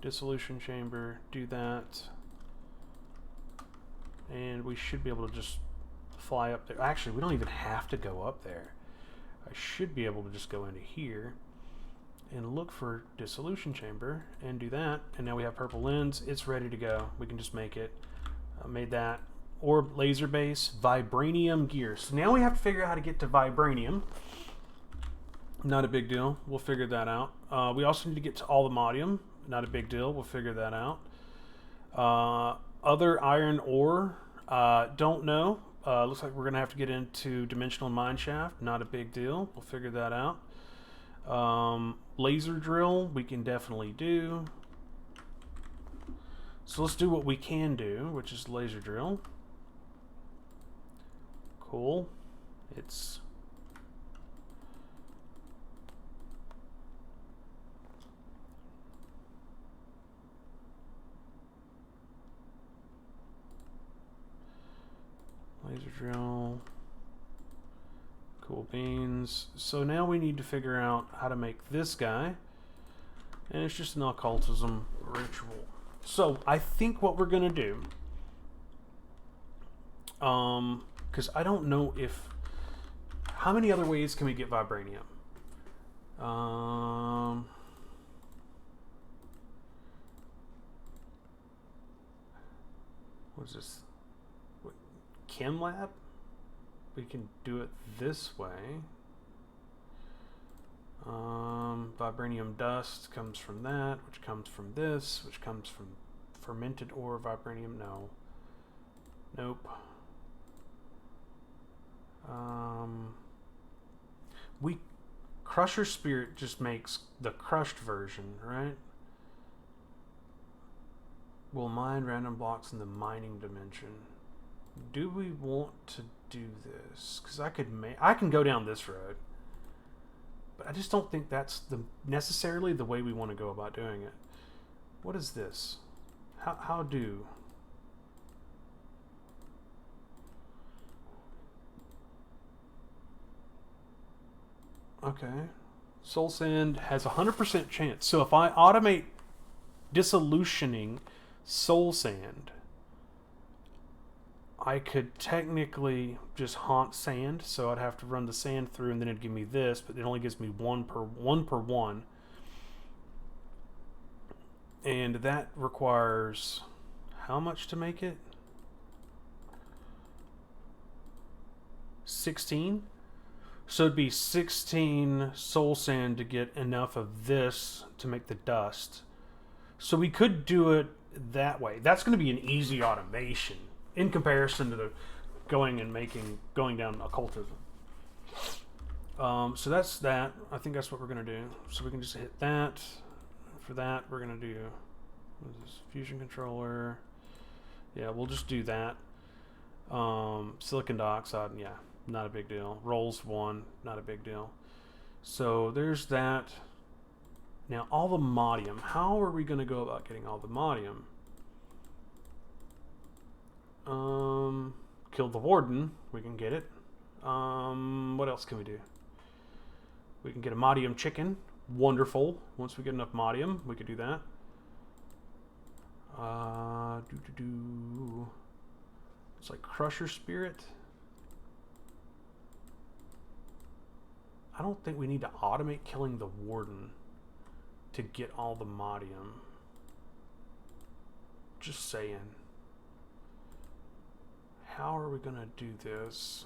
dissolution chamber, do that. And we should be able to just fly up there. Actually, we don't even have to go up there. I should be able to just go into here and look for dissolution chamber and do that. And now we have purple lens. It's ready to go. We can just make it. Made that. Orb laser base, vibranium gear. So now we have to figure out how to get to vibranium. Not a big deal. We'll figure that out. We also need to get to allthemodium. Not a big deal. We'll figure that out. Other iron ore. Don't know. Looks like we're going to have to get into dimensional mine shaft. Not a big deal. We'll figure that out. Laser drill, we can definitely do. So let's do what we can do, which is laser drill. Cool. It's laser drill. Cool beans. So now we need to figure out how to make this guy. And it's just an occultism ritual. So I think what we're going to do, because I don't know if, how many other ways can we get vibranium? What is this? What, Chem Lab? We can do it this way. Vibranium dust comes from that, which comes from this, which comes from fermented ore. Vibranium, no. Nope. Crusher Spirit just makes the crushed version, right? We'll mine random blocks in the mining dimension. Do we want to do this? Because I can go down this road, but I just don't think that's necessarily the way we want to go about doing it. What is this? How do? Okay. Soul Sand has 100% chance. So if I automate dissolutioning Soul Sand, I could technically just haunt sand, so I'd have to run the sand through and then it'd give me this, but it only gives me one per one. And that requires how much to make it? 16? So it'd be 16 soul sand to get enough of this to make the dust. So we could do it that way. That's going to be an easy automation in comparison to the going down occultism. So that's that. I think that's what we're going to do. So we can just hit that. For that, we're going to do what is this? Fusion controller. Yeah, we'll just do that. Silicon dioxide, yeah, not a big deal. Rolls 1, not a big deal. So there's that. Now, all the modium. How are we going to go about getting all the modium? Kill the warden. We can get it. What else can we do? We can get a modium chicken. Wonderful. Once we get enough modium, we could do that. It's like Crusher Spirit. I don't think we need to automate killing the warden to get all the modium. Just saying. How are we gonna do this?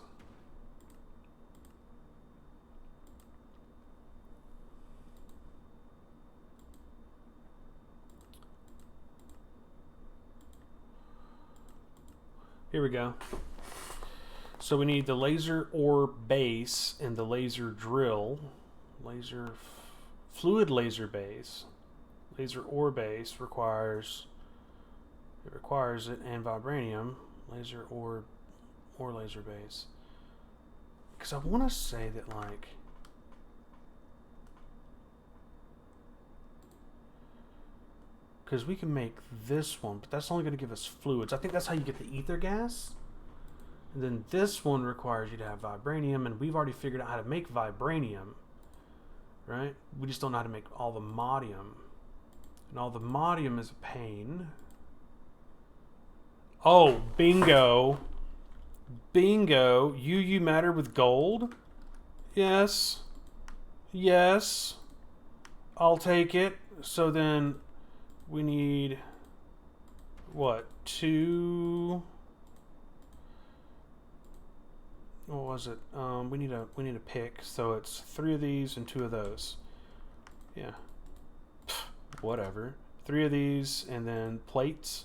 Here we go. So we need the laser ore base and the laser drill. Fluid laser base. Laser ore base requires it, and vibranium. Laser ore laser base. Because I want to say that, like, because we can make this one, but that's only going to give us fluids. I think that's how you get the ether gas. And then this one requires you to have vibranium, and we've already figured out how to make vibranium, right? We just don't know how to make all the modium. And all the modium is a pain. Oh, bingo. Bingo. UU matter with gold? Yes. Yes. I'll take it. So then we need, what, 2... What was it? We need a pick. So it's 3 of these and 2 of those. Yeah. Pfft, whatever. 3 of these and then plates.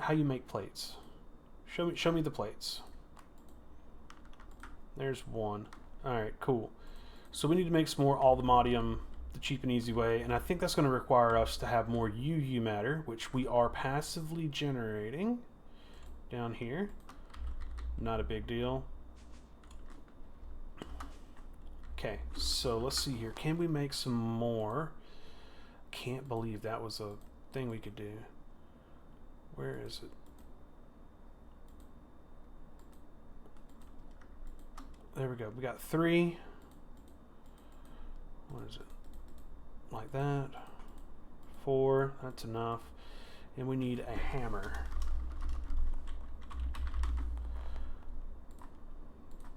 How you make plates? Show me the plates. There's 1. All right, cool. So we need to make some more all-the-modium the cheap and easy way, and I think that's going to require us to have more UU matter, which we are passively generating down here. Not a big deal. Okay, so let's see here. Can we make some more? Can't believe that was a thing we could do. Where is it? There we go. We got 3. What is it? Like that. 4. That's enough. And we need a hammer.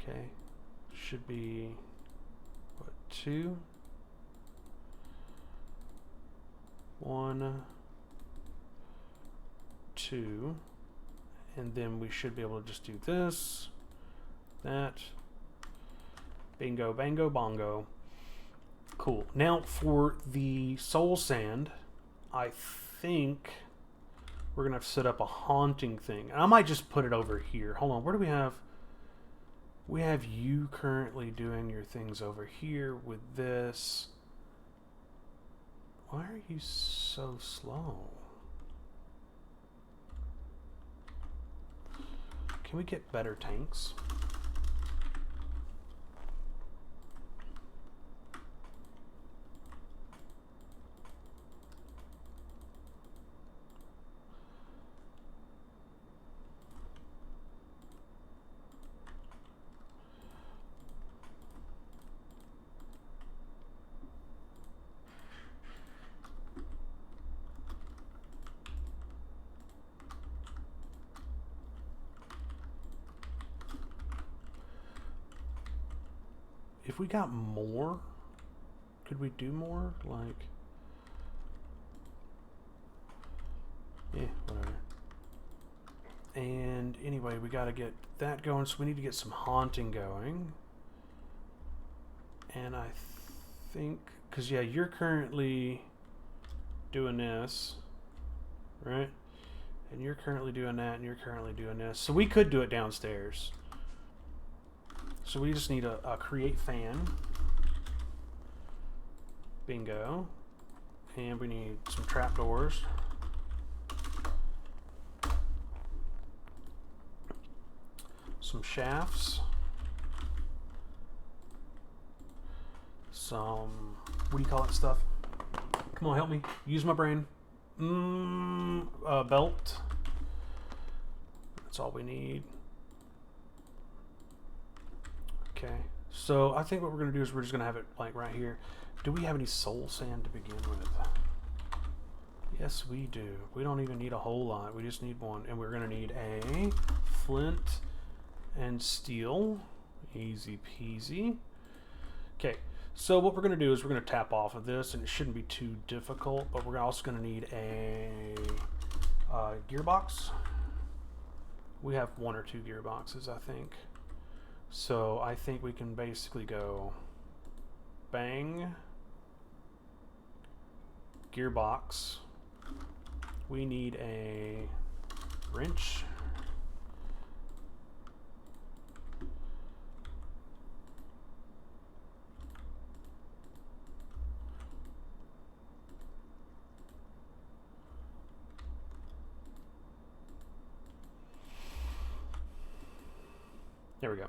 Okay. Should be, what, 2? 1, 2. And then we should be able to just do this, that. Bingo, bango, bongo. Cool. Now for the soul sand, I think we're gonna have to set up a haunting thing. And I might just put it over here. Hold on, where do we have? We have you currently doing your things over here with this. Why are you so slow? Can we get better tanks? If we got more, could we do more? Like, yeah, whatever. And anyway, we got to get that going, so we need to get some haunting going. And I think, because yeah, you're currently doing this, right? And you're currently doing that, and you're currently doing this. So we could do it downstairs. So we just need a create fan. Bingo. And we need some trapdoors. Some shafts. Some, what do you call it stuff? Come on, help me. Use my brain. Belt. That's all we need. Okay. So I think what we're going to do is we're just going to have it like right here. Do we have any soul sand to begin with? Yes, we do. We don't even need a whole lot. We just need one. And we're going to need a flint and steel. Easy peasy. Okay. So what we're going to do is we're going to tap off of this, and it shouldn't be too difficult, but we're also going to need a gearbox. We have 1 or 2 gearboxes, I think. So I think we can basically go bang, gearbox. We need a wrench. There we go.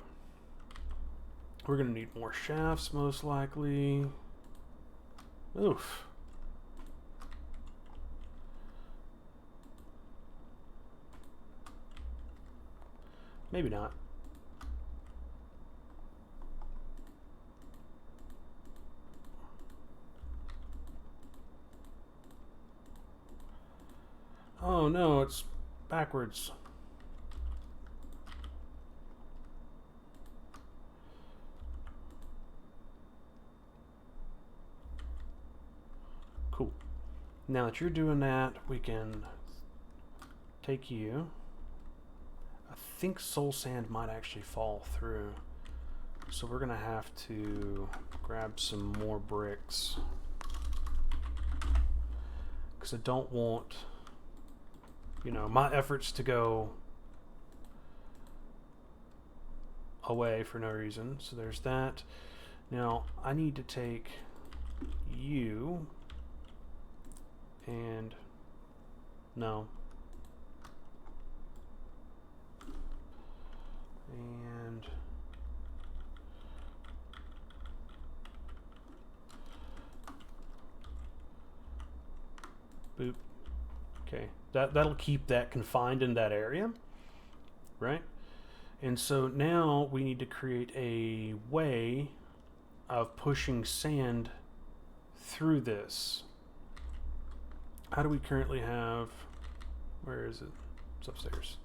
We're going to need more shafts, most likely. Oof. Maybe not. Oh no, it's backwards. Cool. Now that you're doing that, we can take you. I think soul sand might actually fall through. So we're gonna have to grab some more bricks. Because I don't want, you know, my efforts to go away for no reason. So there's that. Now I need to take you and no. And boop. Okay, that'll keep that confined in that area, right? And so now we need to create a way of pushing sand through this. How do we currently have, where is it? It's upstairs.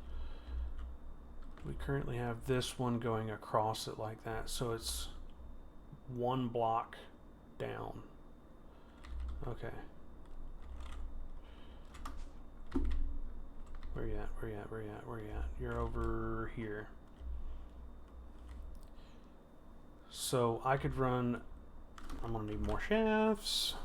We currently have this one going across it like that, so it's 1 block down. Okay. Where you at? Where you at? Where you at? Where you at? You're over here. So I could run, I'm gonna need more shafts.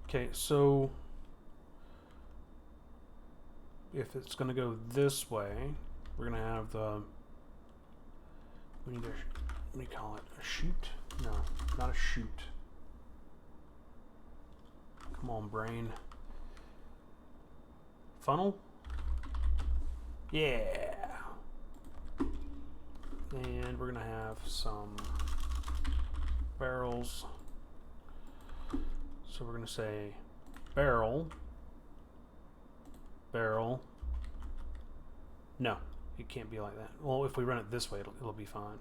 Okay, so if it's going to go this way, we're going to have the, we need a, what do you call it, a chute? No, not a chute. Come on, brain. Funnel? Yeah. And we're going to have some barrels. So we're going to say barrel, barrel. No, it can't be like that. Well, if we run it this way, it'll be fine.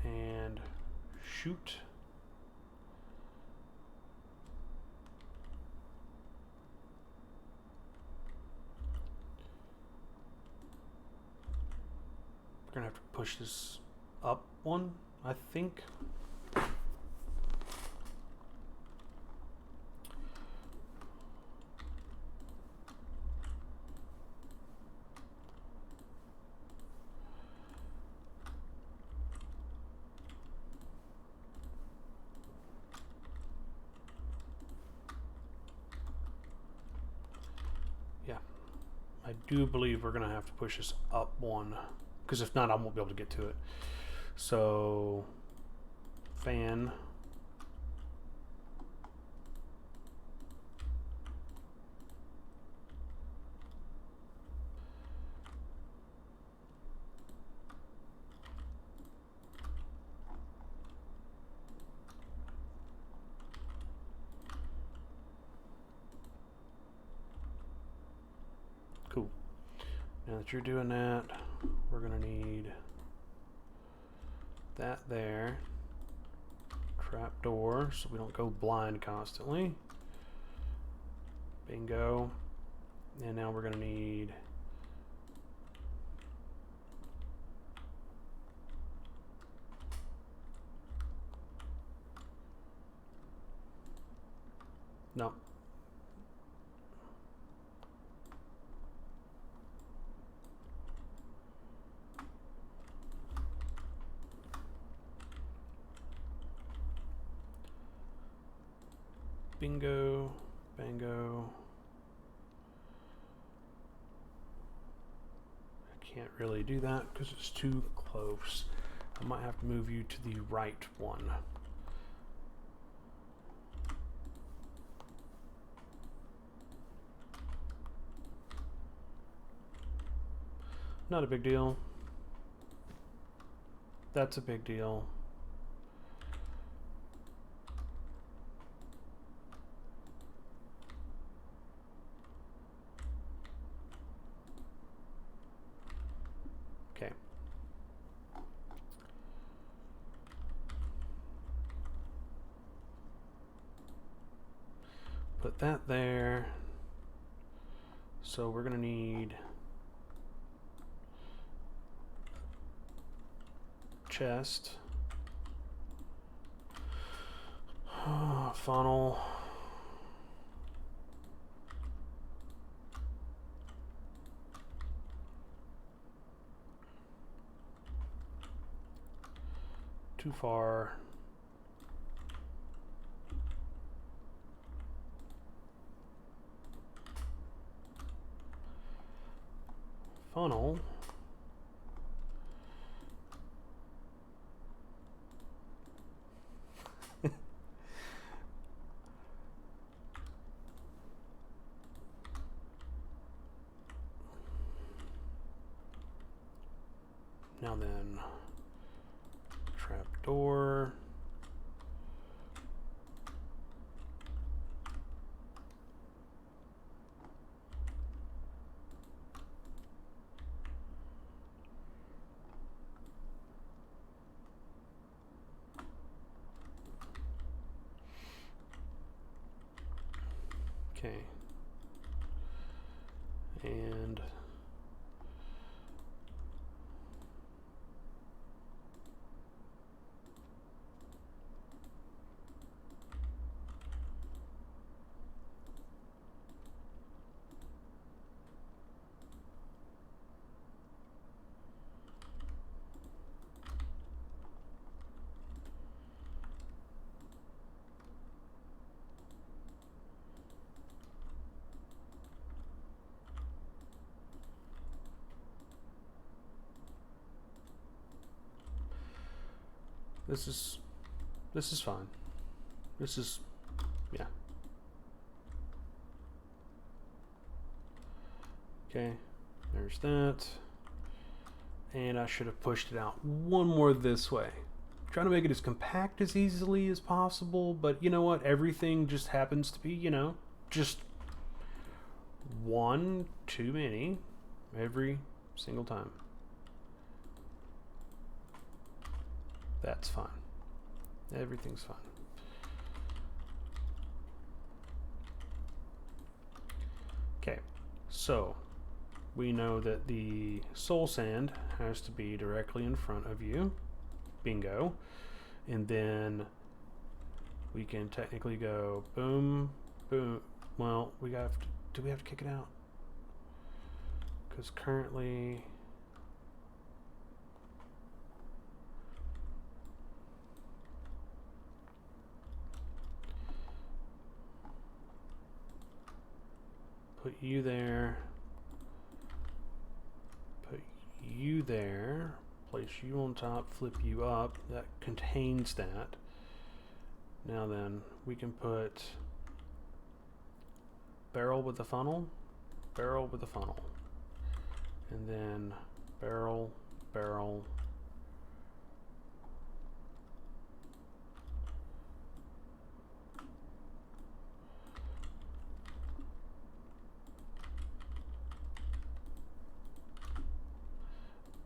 And shoot. We're going to have to push this up one. I think... Yeah. I do believe we're going to have to push this up one. Because if not, I won't be able to get to it. So... fan... Cool. Now that you're doing that, we're going to need that there. Trap door, so we don't go blind constantly. Bingo. And now we're going to need no. Bingo, bango. I can't really do that because it's too close. I might have to move you to the right one. Not a big deal. That's a big deal. Okay. Put that there. So we're going to need chest, funnel, too far, funnel, now then, trap door, okay, and this is fine. This is, yeah. Okay, there's that. And I should have pushed it out one more this way. Trying to make it as compact as easily as possible, but you know what? Everything just happens to be, you know, just one too many every single time. That's fine. Everything's fine. Okay, so we know that the soul sand has to be directly in front of you. Bingo. And then we can technically go boom, boom. Well, do we have to kick it out? Because currently... Put you there. Put you there. Place you on top, flip you up. That contains that. Now then, we can put barrel with the funnel, barrel with the funnel. And then barrel, barrel.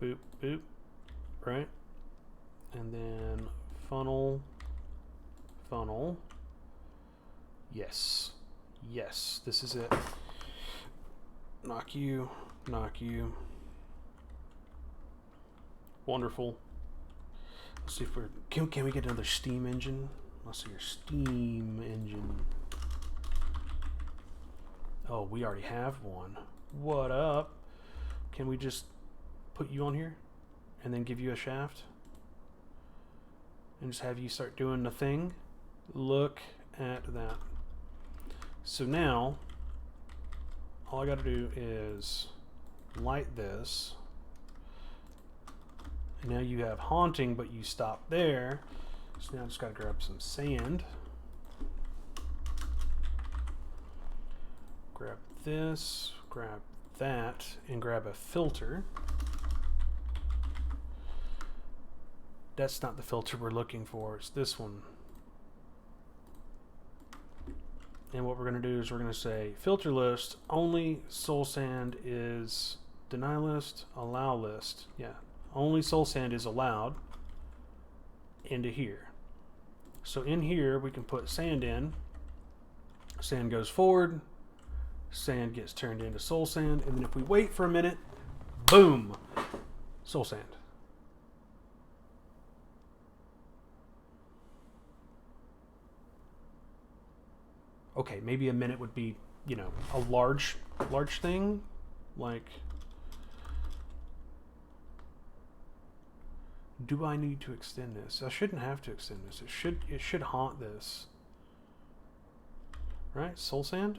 Boop, boop, right? And then funnel, funnel. Yes, yes, this is it. Knock you, knock you. Wonderful. Let's see if we're, can we get another steam engine? Let's see your steam engine. Oh, we already have one. What up? Can we just put you on here and then give you a shaft and just have you start doing the thing? Look at that. So now all I got to do is light this, and now you have haunting, but you stop there. So now I just got to grab some sand, grab this, grab that, and grab a filter. That's not the filter we're looking for, it's this one. And what we're going to do is we're going to say filter list, only soul sand is deny list, allow list. Yeah, only soul sand is allowed into here. So in here we can put sand in. Sand goes forward, sand gets turned into soul sand, and then if we wait for a minute, boom, soul sand. Okay, maybe a minute would be, you know, a large thing. Like, do I need to extend this? I shouldn't have to extend this. It should haunt this. Right? Soul sand?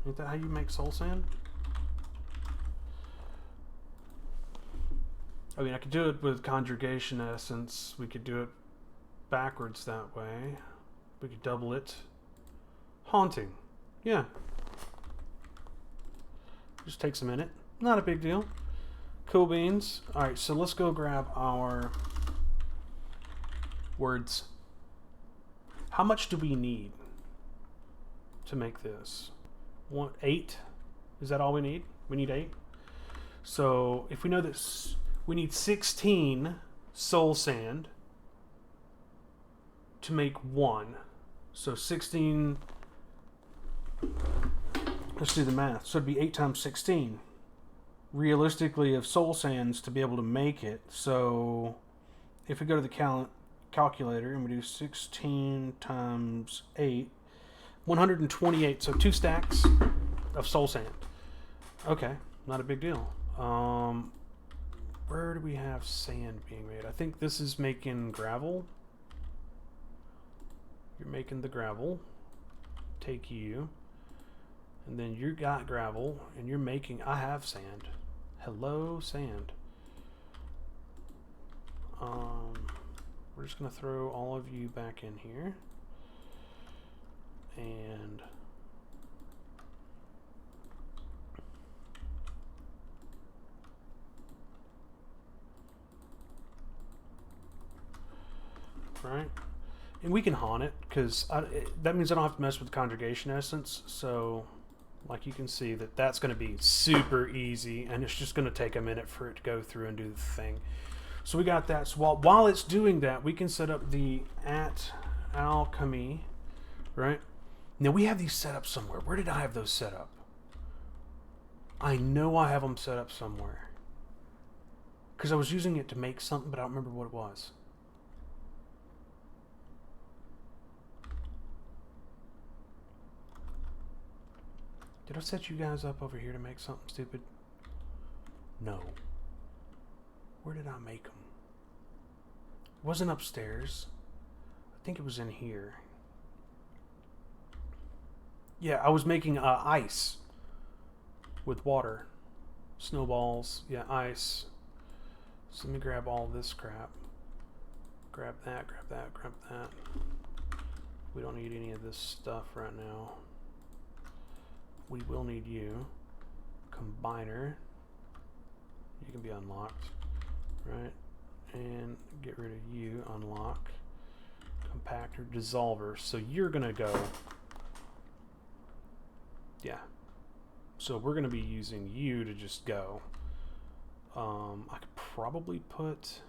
Isn't that how you make soul sand? I mean, I could do it with conjugation essence. We could do it backwards that way. We could double it. Haunting. Yeah. Just takes a minute. Not a big deal. Cool beans. Alright, so let's go grab our words. How much do we need to make this? 8? Is that all we need? We need 8? So if we know this, we need 16 soul sand to make 1. So 16... Let's do the math. So it'd be 8 times 16. Realistically, of soul sands to be able to make it. So if we go to the calculator and we do 16 times 8, 128. So 2 stacks of soul sand. Okay, not a big deal. Where do we have sand being made? I think this is making gravel. You're making the gravel. Take you. And then you got gravel, and you're making... I have sand. Hello, sand. We're just going to throw all of you back in here. And... right? And we can haunt it, because that means I don't have to mess with the conjugation essence, so... Like you can see that's going to be super easy, and it's just going to take a minute for it to go through and do the thing. So we got that. So while it's doing that, we can set up the @alchemy, right? Now we have these set up somewhere. Where did I have those set up? I know I have them set up somewhere. Because I was using it to make something, but I don't remember what it was. Did I set you guys up over here to make something stupid? No. Where did I make them? It wasn't upstairs. I think it was in here. Yeah, I was making ice with water. Snowballs. Yeah, ice. So let me grab all this crap. Grab that, grab that, grab that. We don't need any of this stuff right now. We will need you. Combiner. You can be unlocked. Right? And get rid of you. Unlock. Compactor. Dissolver. So you're going to go... Yeah. So we're going to be using you to just go. I could probably put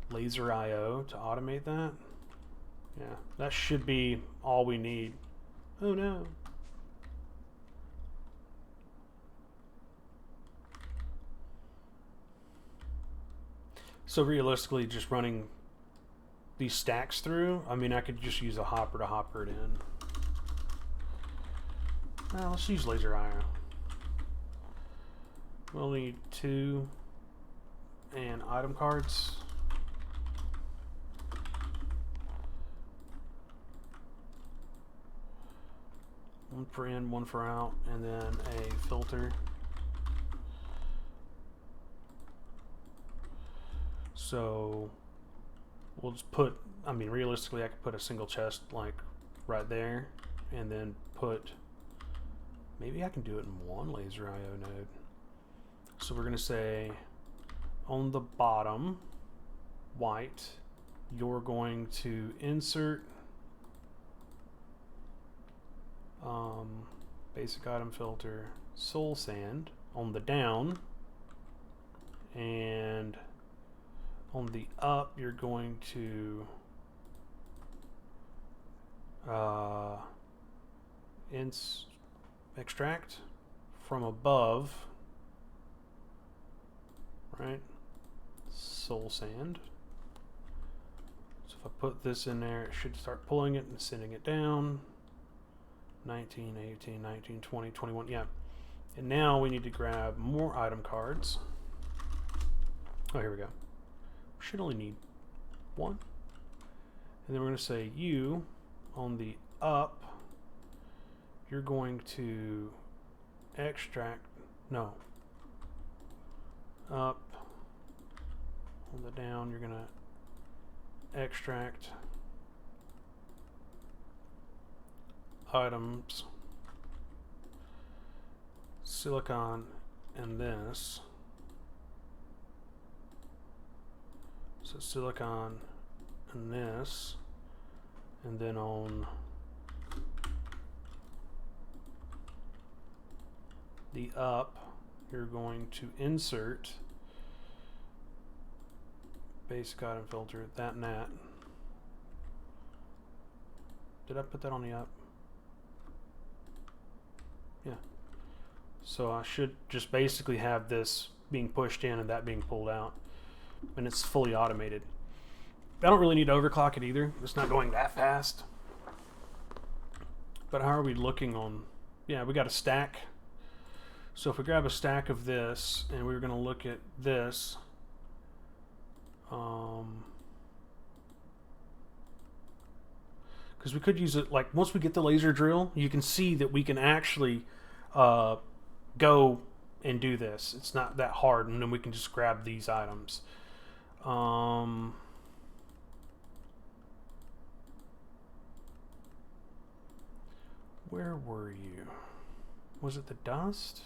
laser IO to automate that. Yeah, that should be all we need. Oh no. So realistically, just running these stacks through, I mean, I could just use a hopper to hopper it in. Well, let's use laser IO. We'll need 2 and item cards. One for in, one for out, and then a filter. So we'll just put, I mean, realistically, I could put a single chest like right there, and then put, maybe I can do it in one laser IO node. So we're going to say on the bottom, white, you're going to insert basic item filter, soul sand on the down, and on the up you're going to extract from above, right? Soul sand. So if I put this in there, it should start pulling it and sending it down. 19, 18, 19, 20, 21, yeah. And now we need to grab more item cards. Oh, here we go. We should only need 1. And then we're going to say you on the up, you're going to extract, no, up. On the down, you're going to extract items, silicon, and this. So silicon and this, and then on the up, you're going to insert basic item filter, that and that. Did I put that on the up? Yeah. So I should just basically have this being pushed in and that being pulled out. And it's fully automated. I don't really need to overclock it either. It's not going that fast. But how are we looking on... Yeah, we got a stack. So if we grab a stack of this and we were going to look at this... because we could use it, like, once we get the laser drill, you can see that we can actually go and do this. It's not that hard, and then we can just grab these items. Where were you? Was it the dust?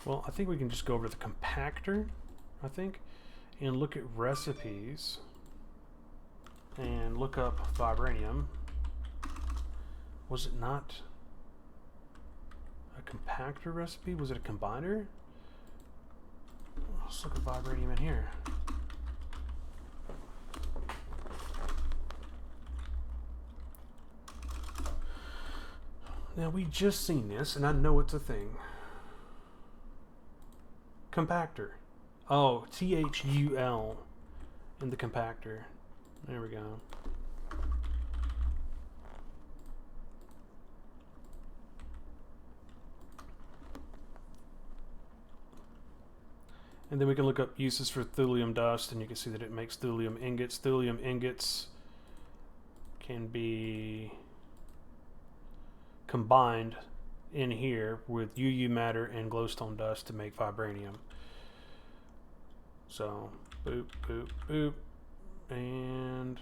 Well, I think we can just go over to the compactor, I think, and look at recipes and look up vibranium. Was it not a compactor recipe? Was it a combiner? Let's look at vibranium in here. Now, we just seen this, and I know it's a thing. Compactor. Oh, THUL. in the compactor. There we go. And then we can look up uses for thulium dust, and you can see that it makes thulium ingots. Thulium ingots can be combined in here with UU matter and glowstone dust to make vibranium. So, boop, boop, boop, and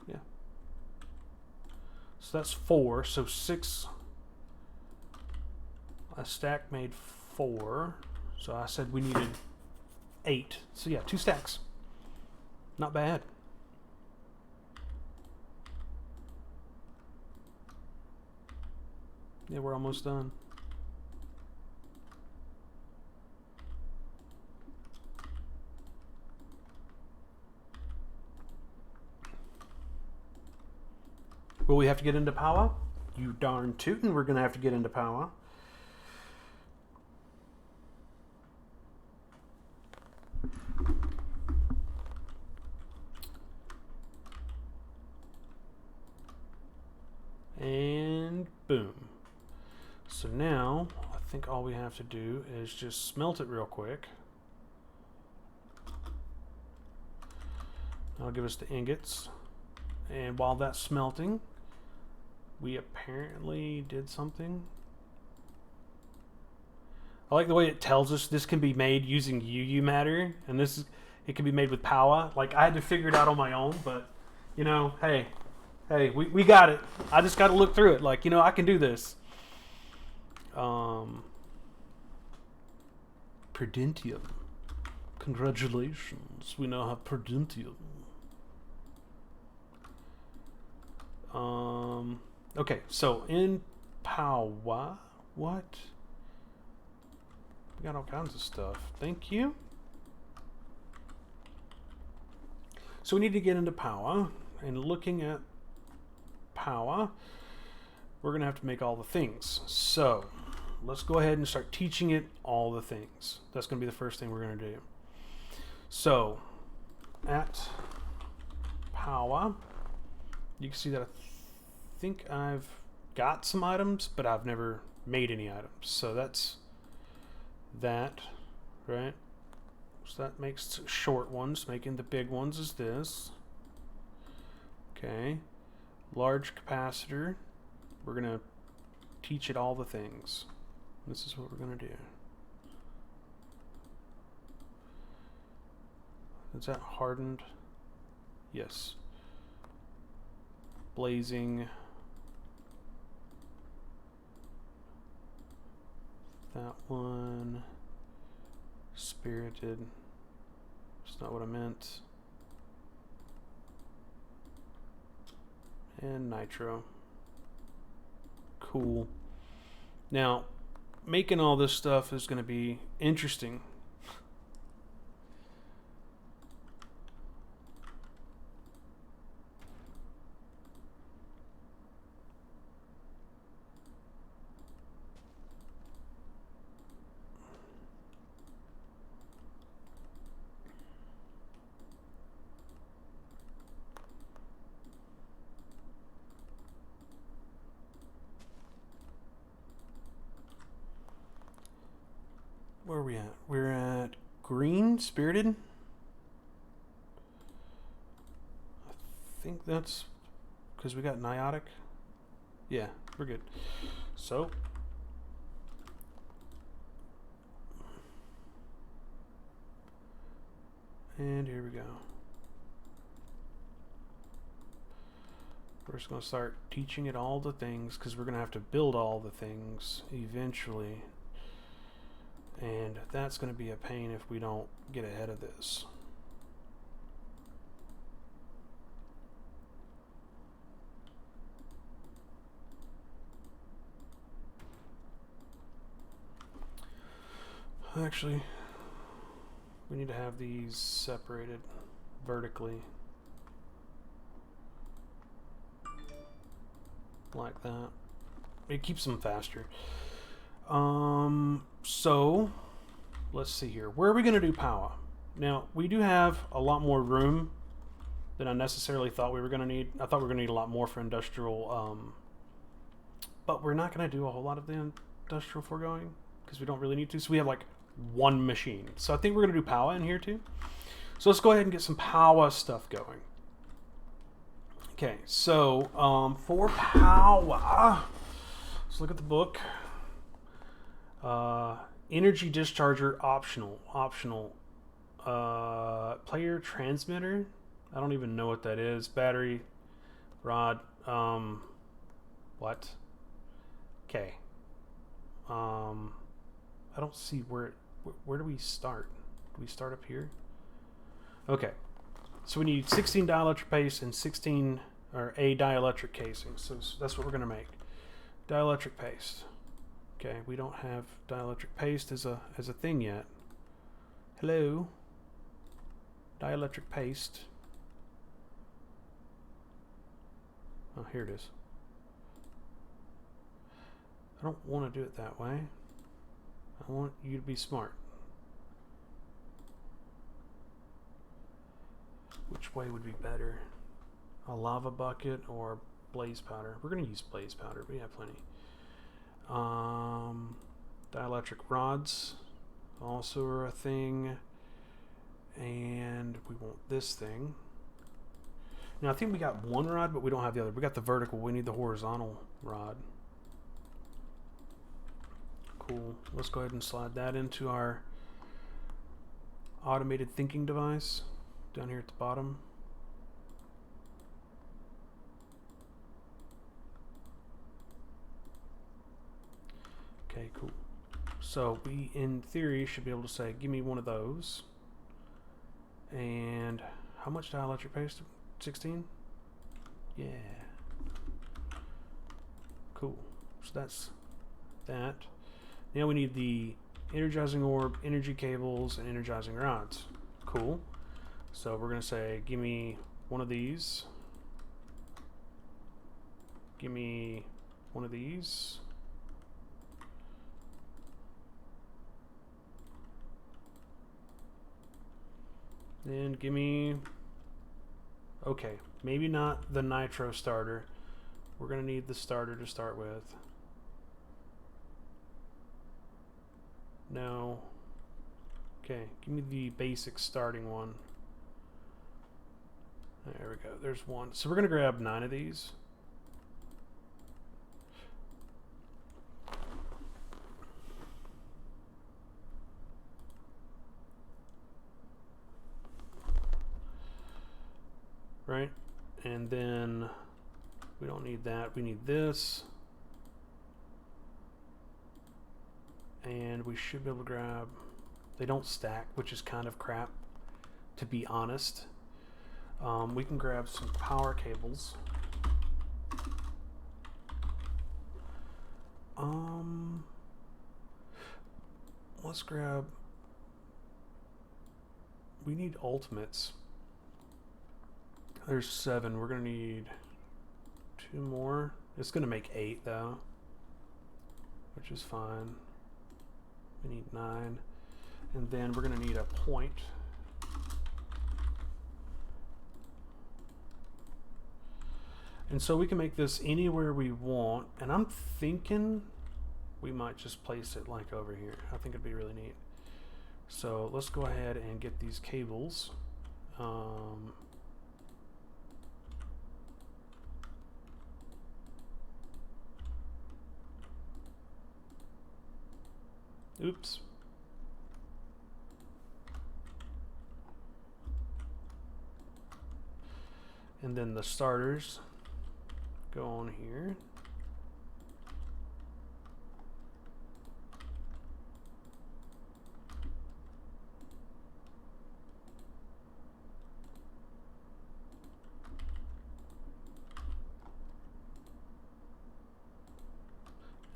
yeah. So that's 4. So 6. A stack made 4. So I said we needed 8. So yeah, 2 stacks. Not bad. Yeah, we're almost done. Will we have to get into power? You darn tootin', we're going to have to get into power. And boom. So now, I think all we have to do is just smelt it real quick. That'll give us the ingots. And while that's smelting, we apparently did something. I like the way it tells us this can be made using UU matter, and it can be made with power. Like, I had to figure it out on my own, but, you know, hey, we got it. I just got to look through it. Like, you know, I can do this. Prudentium. Congratulations. We now have Prudentium. Okay, so in power, what? We got all kinds of stuff. Thank you. So we need to get into power, and looking at power, we're gonna have to make all the things. So let's go ahead and start teaching it all the things. That's gonna be the first thing we're gonna do. So at power, you can see that I think I've got some items, but I've never made any items. So that's that, right? So that makes short ones. Making the big ones is this. Okay. Large capacitor. We're going to teach it all the things. This is what we're going to do. Is that hardened? Yes. Blazing. That one. Spirited. That's not what I meant. And nitro. Cool. Now, making all this stuff is going to be interesting. Where are we at? We're at green, spirited. I think that's because we got niotic. Yeah, we're good. So and here we go. We're just going to start teaching it all the things because we're going to have to build all the things eventually. And that's going to be a pain if we don't get ahead of this. Actually, we need to have these separated vertically. Like that. It keeps them faster. So let's see here. Where are we going to do power? Now, we do have a lot more room than I necessarily thought we were going to need. I thought we were going to need a lot more for industrial, but we're not going to do a whole lot of the industrial foregoing because we don't really need to. So we have like one machine. So I think we're going to do power in here too. So let's go ahead and get some power stuff going. Okay, so for power, let's look at the book. Energy discharger optional. Player transmitter. I don't even know what that is. Battery, rod. What? Okay. I don't see where do we start? Do we start up here? Okay. So we need 16 dielectric paste and 16 or a dielectric casing. So that's what we're going to make. Dielectric paste. Okay, we don't have dielectric paste as a thing yet. Hello. Dielectric paste. Oh, here it is. I don't want to do it that way. I want you to be smart. Which way would be better? A lava bucket or blaze powder? We're going to use blaze powder. We have plenty. Dielectric rods also are a thing. And we want this thing. Now I think we got one rod, but we don't have the other. We got the vertical. We need the horizontal rod. Cool. Let's go ahead and slide that into our automated thinking device down here at the bottom. Okay, cool. So we, in theory, should be able to say, give me one of those. And how much dielectric paste? 16? Yeah. Cool. So that's that. Now we need the energizing orb, energy cables, and energizing rods. Cool. So we're going to say, give me one of these. Give me one of these. Then give me, okay, maybe not the nitro starter. We're going to need the starter to start with. No. Okay, give me the basic starting one. There we go, there's one. So we're going to grab 9 of these. Right? And then we don't need that. We need this. And we should be able to grab, they don't stack, which is kind of crap, to be honest. We can grab some power cables. Let's grab, we need ultimates. There's 7. We're going to need 2 more. It's going to make 8 though, which is fine. We need 9. And then we're going to need a point. And so we can make this anywhere we want. And I'm thinking we might just place it like over here. I think it'd be really neat. So let's go ahead and get these cables. Oops. And then the starters go on here.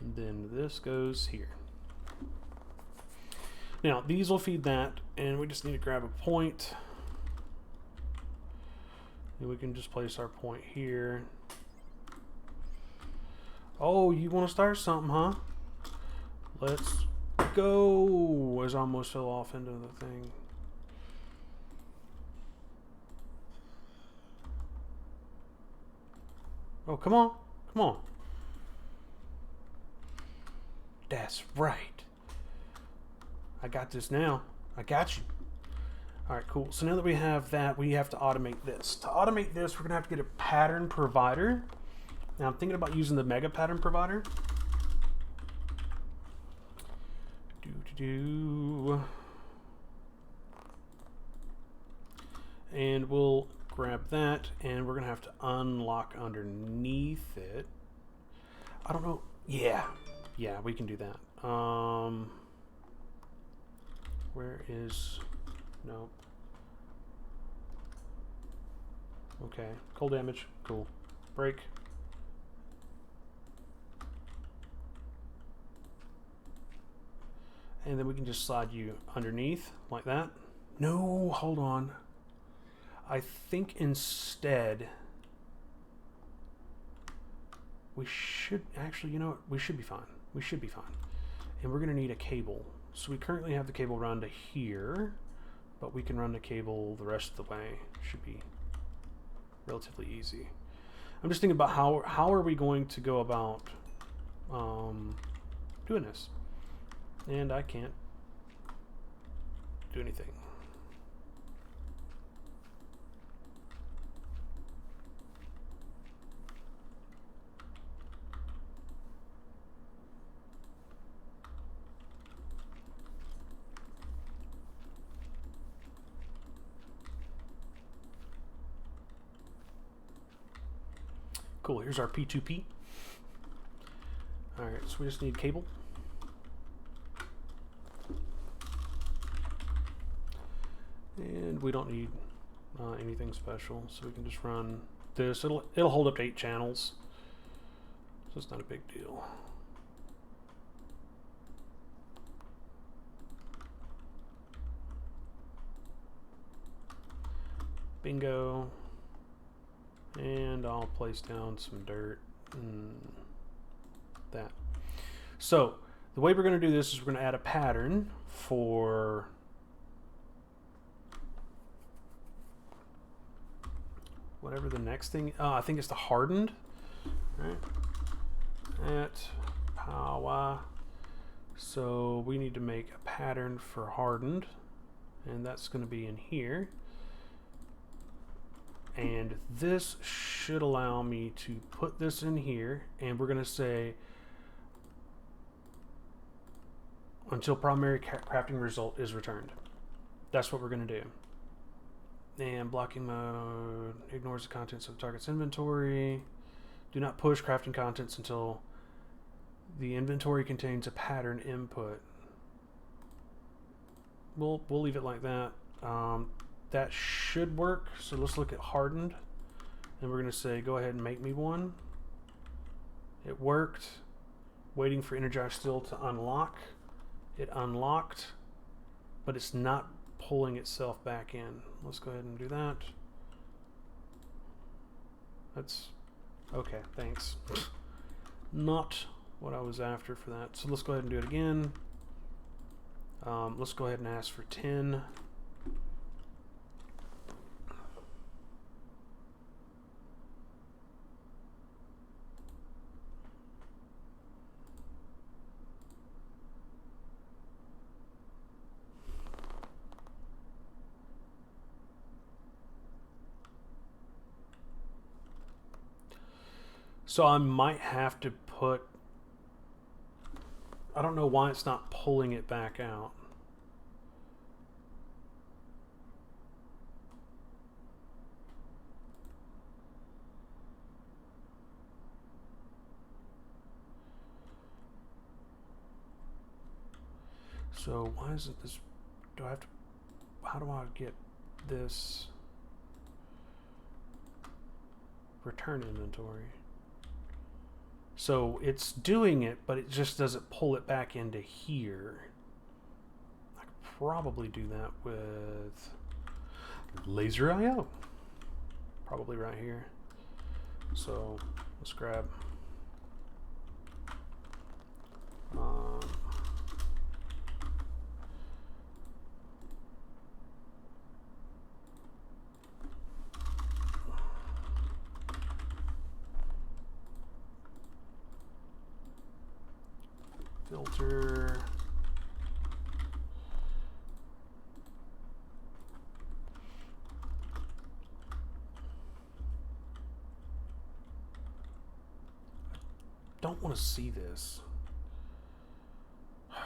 And then this goes here. Now, these will feed that, and we just need to grab a point. And we can just place our point here. Oh, you want to start something, huh? Let's go. As I almost fell off into the thing. Oh, come on. Come on. That's right. I got this now. I got you. All right, cool. So now that we have that, we have to automate this. To automate this, we're going to have to get a pattern provider. Now I'm thinking about using the mega pattern provider. And we'll grab that, and we're going to have to unlock underneath it. I don't know. Yeah, we can do that. Where is... No. Okay, cold damage, cool. Break. And then we can just slide you underneath, like that. No, hold on. I think instead... we should... Actually, you know what? We should be fine. We should be fine. And we're going to need a cable. So we currently have the cable run to here, but we can run the cable the rest of the way. Should be relatively easy. I'm just thinking about how are we going to go about doing this. And I can't do anything. Cool, here's our P2P. Alright, so we just need cable. And we don't need anything special, so we can just run this. It'll hold up to 8 channels, so it's not a big deal. Bingo. And I'll place down some dirt and that. So the way we're going to do this is we're going to add a pattern for whatever the next thing. I think it's the hardened. Right. At power. So we need to make a pattern for hardened, and that's going to be in here. And this should allow me to put this in here, and we're going to say until primary crafting result is returned. That's what we're going to do. And blocking mode ignores the contents of the target's inventory. Do not push crafting contents until the inventory contains a pattern input. We'll leave it like that. That should work. So let's look at hardened, and we're going to say go ahead and make me one. It worked. Waiting for energized steel to unlock. It unlocked, but it's not pulling itself back in. Let's go ahead and do that. That's okay, thanks. Not what I was after for that. So let's go ahead and do it again. Let's go ahead and ask for 10. So I might have to put, I don't know why it's not pulling it back out. So why isn't this, do I have to, how do I get this return inventory? So it's doing it, but it just doesn't pull it back into here. I could probably do that with laser IO. Probably right here. So let's grab filter. Don't want to see this. I'm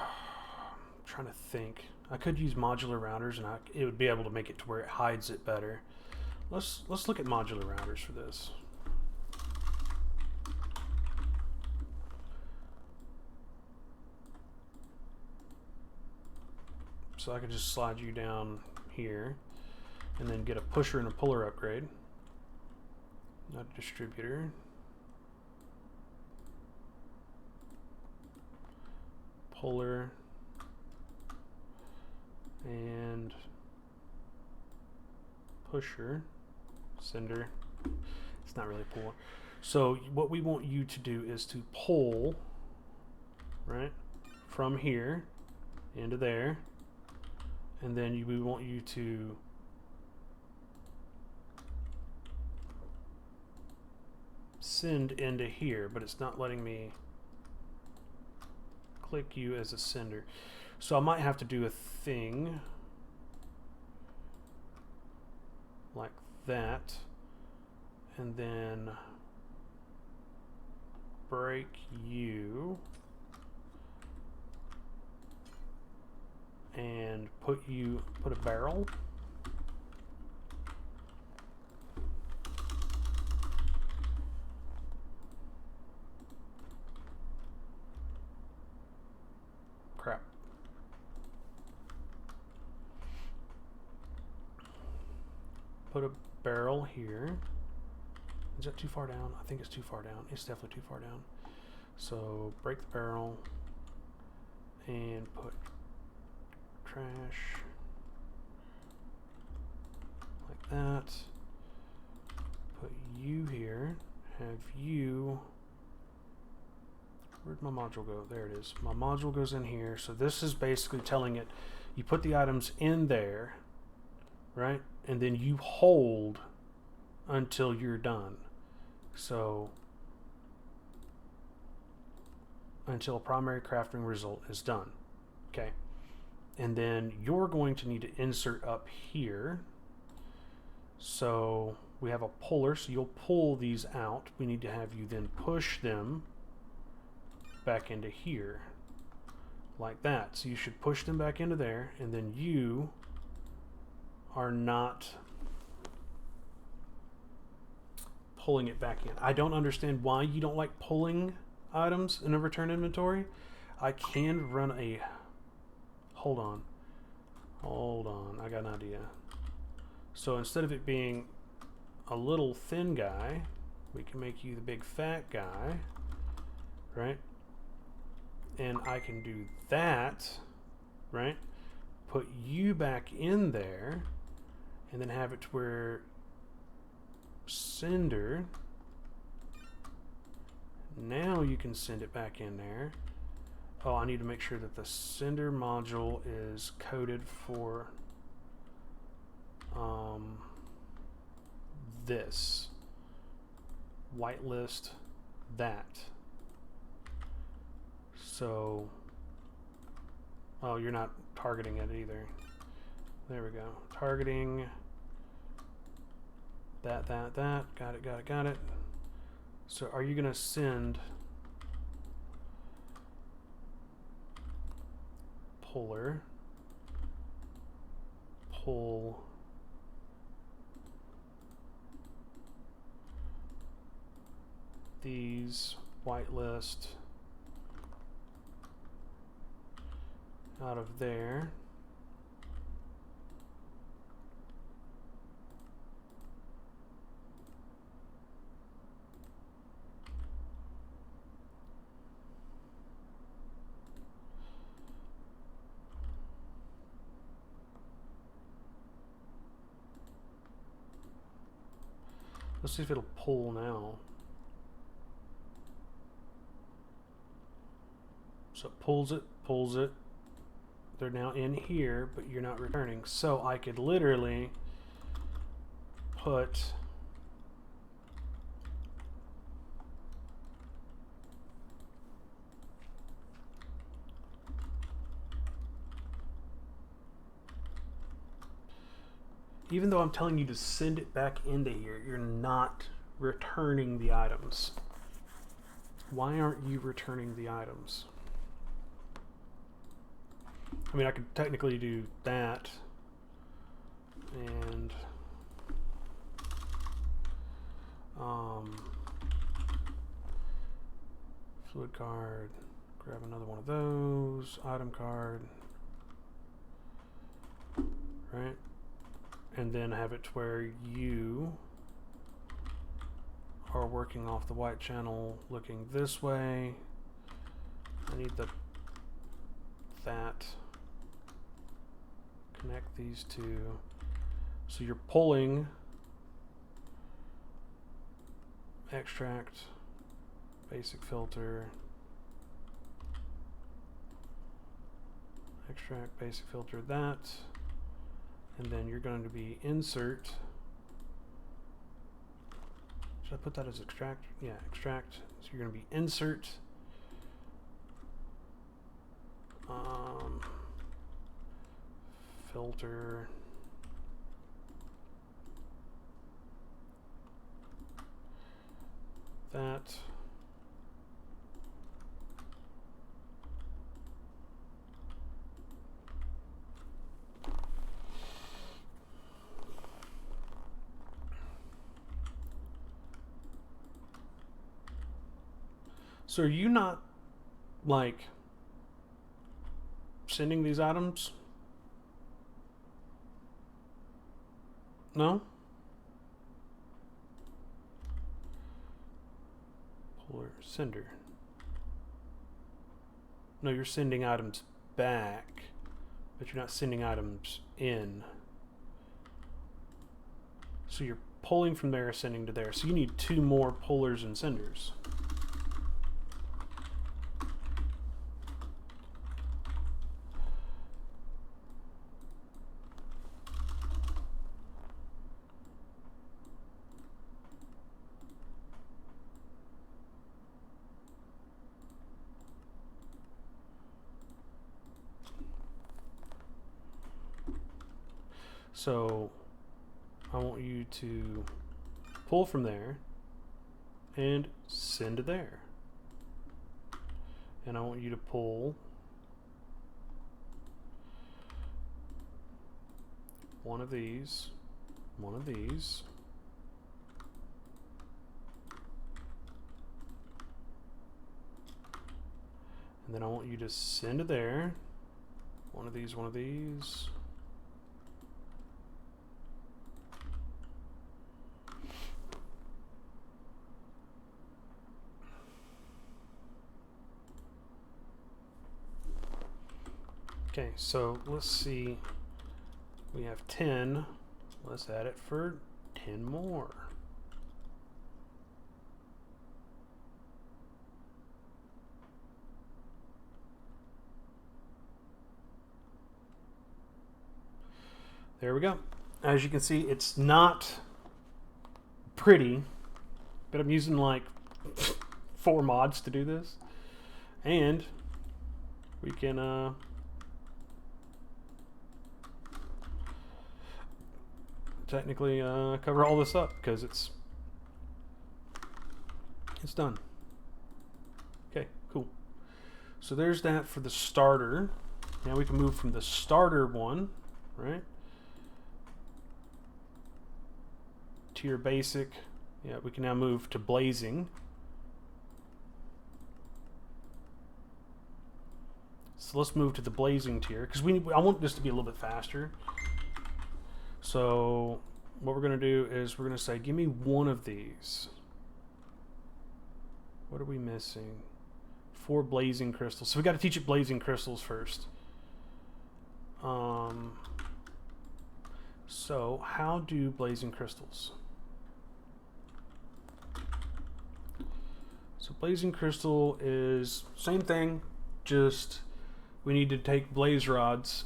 trying to think. I could use modular routers, and it would be able to make it to where it hides it better. Let's look at modular routers for this. So I could just slide you down here, and then get a pusher and a puller upgrade. Not a distributor. Puller and pusher, sender. It's not really a puller. So what we want you to do is to pull, right, from here into there, and then we want you to send into here, but it's not letting me click you as a sender. So I might have to do a thing like that, and then break you and put a barrel. Crap. Put a barrel here. Is that too far down? I think it's too far down. It's definitely too far down. So break the barrel and put trash like that. Put you here. Have you... Where'd my module go? There it is. My module goes in here. So this is basically telling it, you put the items in there, right? And then you hold until you're done. So until a primary crafting result is done. Okay. And then you're going to need to insert up here. So we have a puller, so you'll pull these out. We need to have you then push them back into here like that. So you should push them back into there, and then you are not pulling it back in. I don't understand why you don't like pulling items in a return inventory. I can run a... Hold on, I got an idea. So instead of it being a little thin guy, we can make you the big fat guy, right? And I can do that, right? Put you back in there, and then have it to where sender, now you can send it back in there. Oh, I need to make sure that the sender module is coded for this. Whitelist that. So, oh, you're not targeting it either. There we go. Targeting that. Got it. So are you gonna send puller, pull these whitelist out of there. Let's see if it'll pull now. So it pulls it. They're now in here, but you're not returning. So I could literally put even though I'm telling you to send it back into here, you're not returning the items. Why aren't you returning the items? I mean, I could technically do that and fluid card, grab another one of those, item card, right? And then have it to where you are working off the white channel looking this way. I need that. Connect these two. So you're pulling extract, basic filter, extract, basic filter, that. And then you're going to be insert. Should I put that as extract? Yeah, extract. So you're going to be insert. Filter. That. So are you not, like, sending these items? No? Puller, sender. No, you're sending items back, but you're not sending items in. So you're pulling from there, sending to there. So you need 2 more pullers and senders. So I want you to pull from there and send to there. And I want you to pull one of these, one of these, and then I want you to send to there, one of these, one of these. Okay, so let's see. We have 10. Let's add it for 10 more. There we go. As you can see, it's not pretty, but I'm using like 4 mods to do this. And we can technically cover all this up because it's done. Okay, cool. So there's that for the starter. Now we can move from the starter one, right, to your basic. Yeah, we can now move to blazing. So let's move to the blazing tier because I want this to be a little bit faster. So what we're going to do is we're going to say, give me one of these. What are we missing? 4 blazing crystals. So we got to teach it blazing crystals first. So how do blazing crystals? So blazing crystal is same thing, just we need to take blaze rods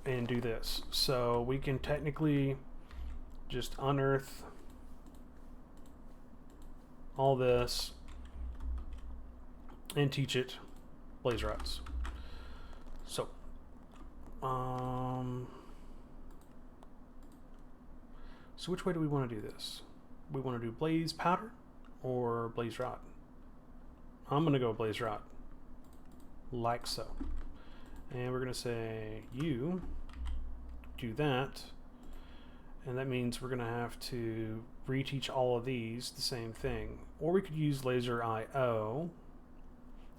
and do this. So we can technically just unearth all this and teach it blaze rods. So So which way do we want to do this? We want to do blaze powder or blaze rod? I'm going to go blaze rod. Like so. And we're going to say you do that. And that means we're going to have to reteach all of these the same thing. Or we could use laser IO.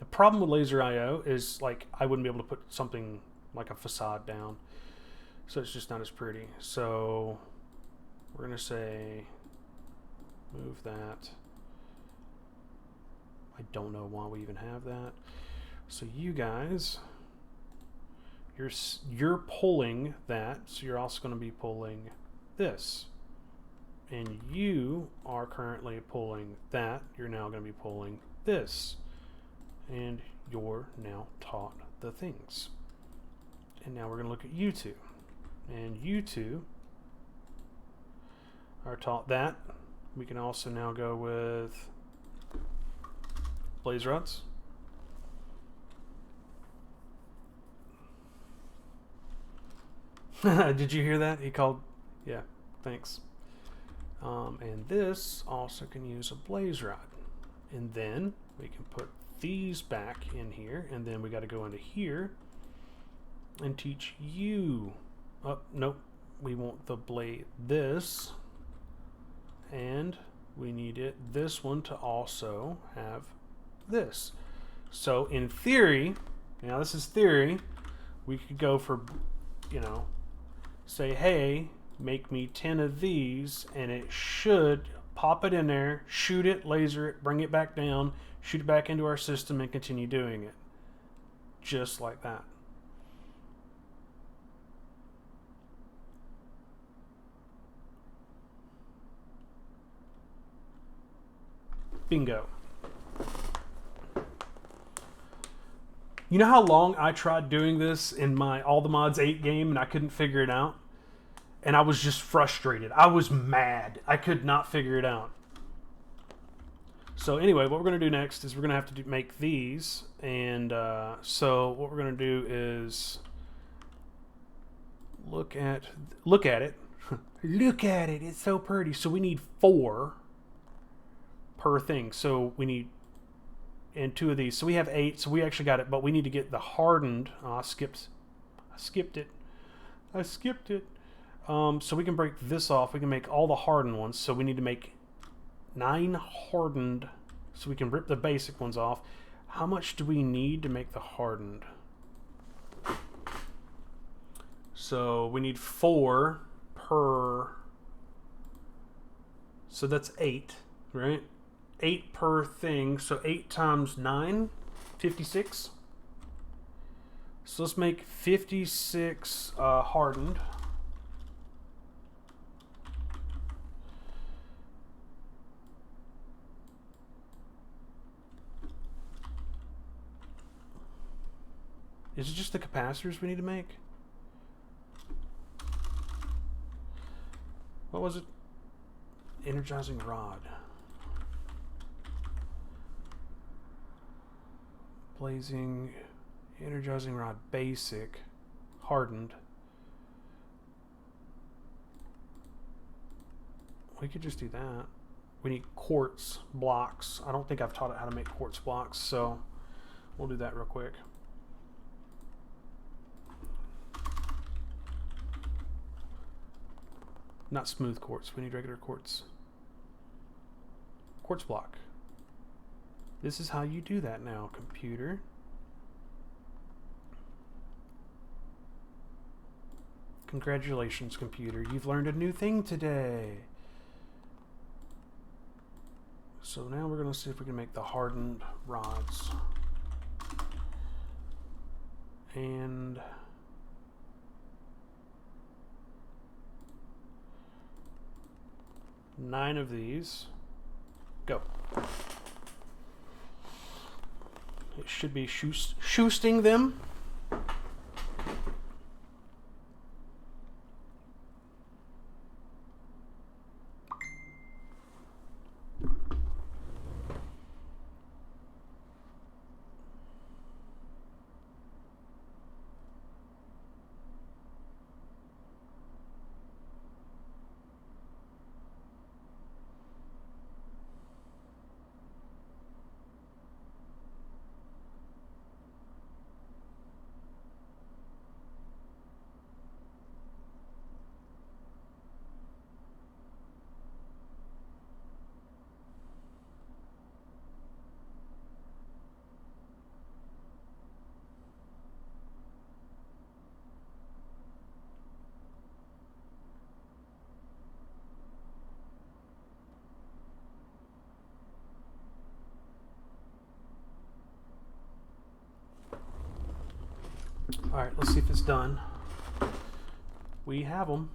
The problem with laser IO is like I wouldn't be able to put something like a facade down. So it's just not as pretty. So we're going to say move that. I don't know why we even have that. So you guys, you're pulling that, so you're also going to be pulling this. And you are currently pulling that. You're now going to be pulling this. And you're now taught the things. And now we're going to look at you two. And you two are taught that. We can also now go with blaze rods. Did you hear that? He called. Yeah, thanks. And this also can use a blaze rod. And then we can put these back in here. And then we got to go into here and teach you. Oh, nope. We want the blade this. And we needed this one to also have this. So in theory, now this is theory, we could go for, you know, say, hey, make me 10 of these, and it should pop it in there, shoot it, laser it, bring it back down, shoot it back into our system, and continue doing it. Just like that. Bingo. You know how long I tried doing this in my All the Mods 8 game and I couldn't figure it out? And I was just frustrated. I was mad. I could not figure it out. So anyway, what we're going to do next is we're going to have to make these. And so what we're going to do is look at it. Look at it. It's so pretty. So we need 4 per thing. So we need and 2 of these. So we have 8. So we actually got it. But we need to get the hardened. Oh, I skipped it. So we can break this off. We can make all the hardened ones. So we need to make 9 hardened. So we can rip the basic ones off. How much do we need to make the hardened? So we need 4 per. So that's 8, right? 8 per thing. So 8 times 9, 56. So let's make 56 hardened. Is it just the capacitors we need to make? What was it? Energizing rod. Blazing, energizing rod, basic, hardened. We could just do that. We need quartz blocks. I don't think I've taught it how to make quartz blocks, so we'll do that real quick. Not smooth quartz, we need regular quartz. Quartz block. This is how you do that now, computer. Congratulations, computer. You've learned a new thing today. So now we're going to see if we can make the hardened rods. And nine of these. Go. It should be shoosting them. Alright, let's see if it's done. We have them.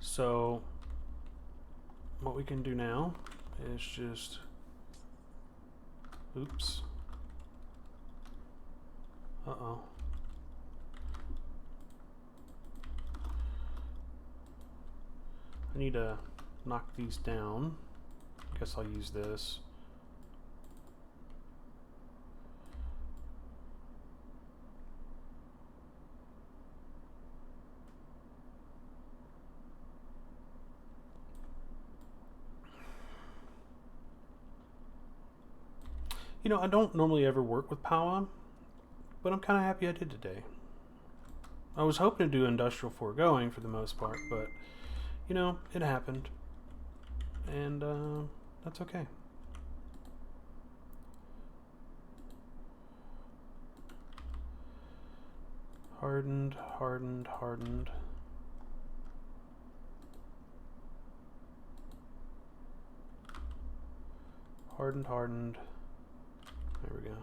So, what we can do now is just... Oops. Uh-oh. I need to knock these down. I guess I'll use this. You know, I don't normally ever work with power, but I'm kind of happy I did today. I was hoping to do industrial foregoing for the most part, but, you know, it happened. And, that's okay. Hardened, hardened, hardened. Hardened, hardened. There we go.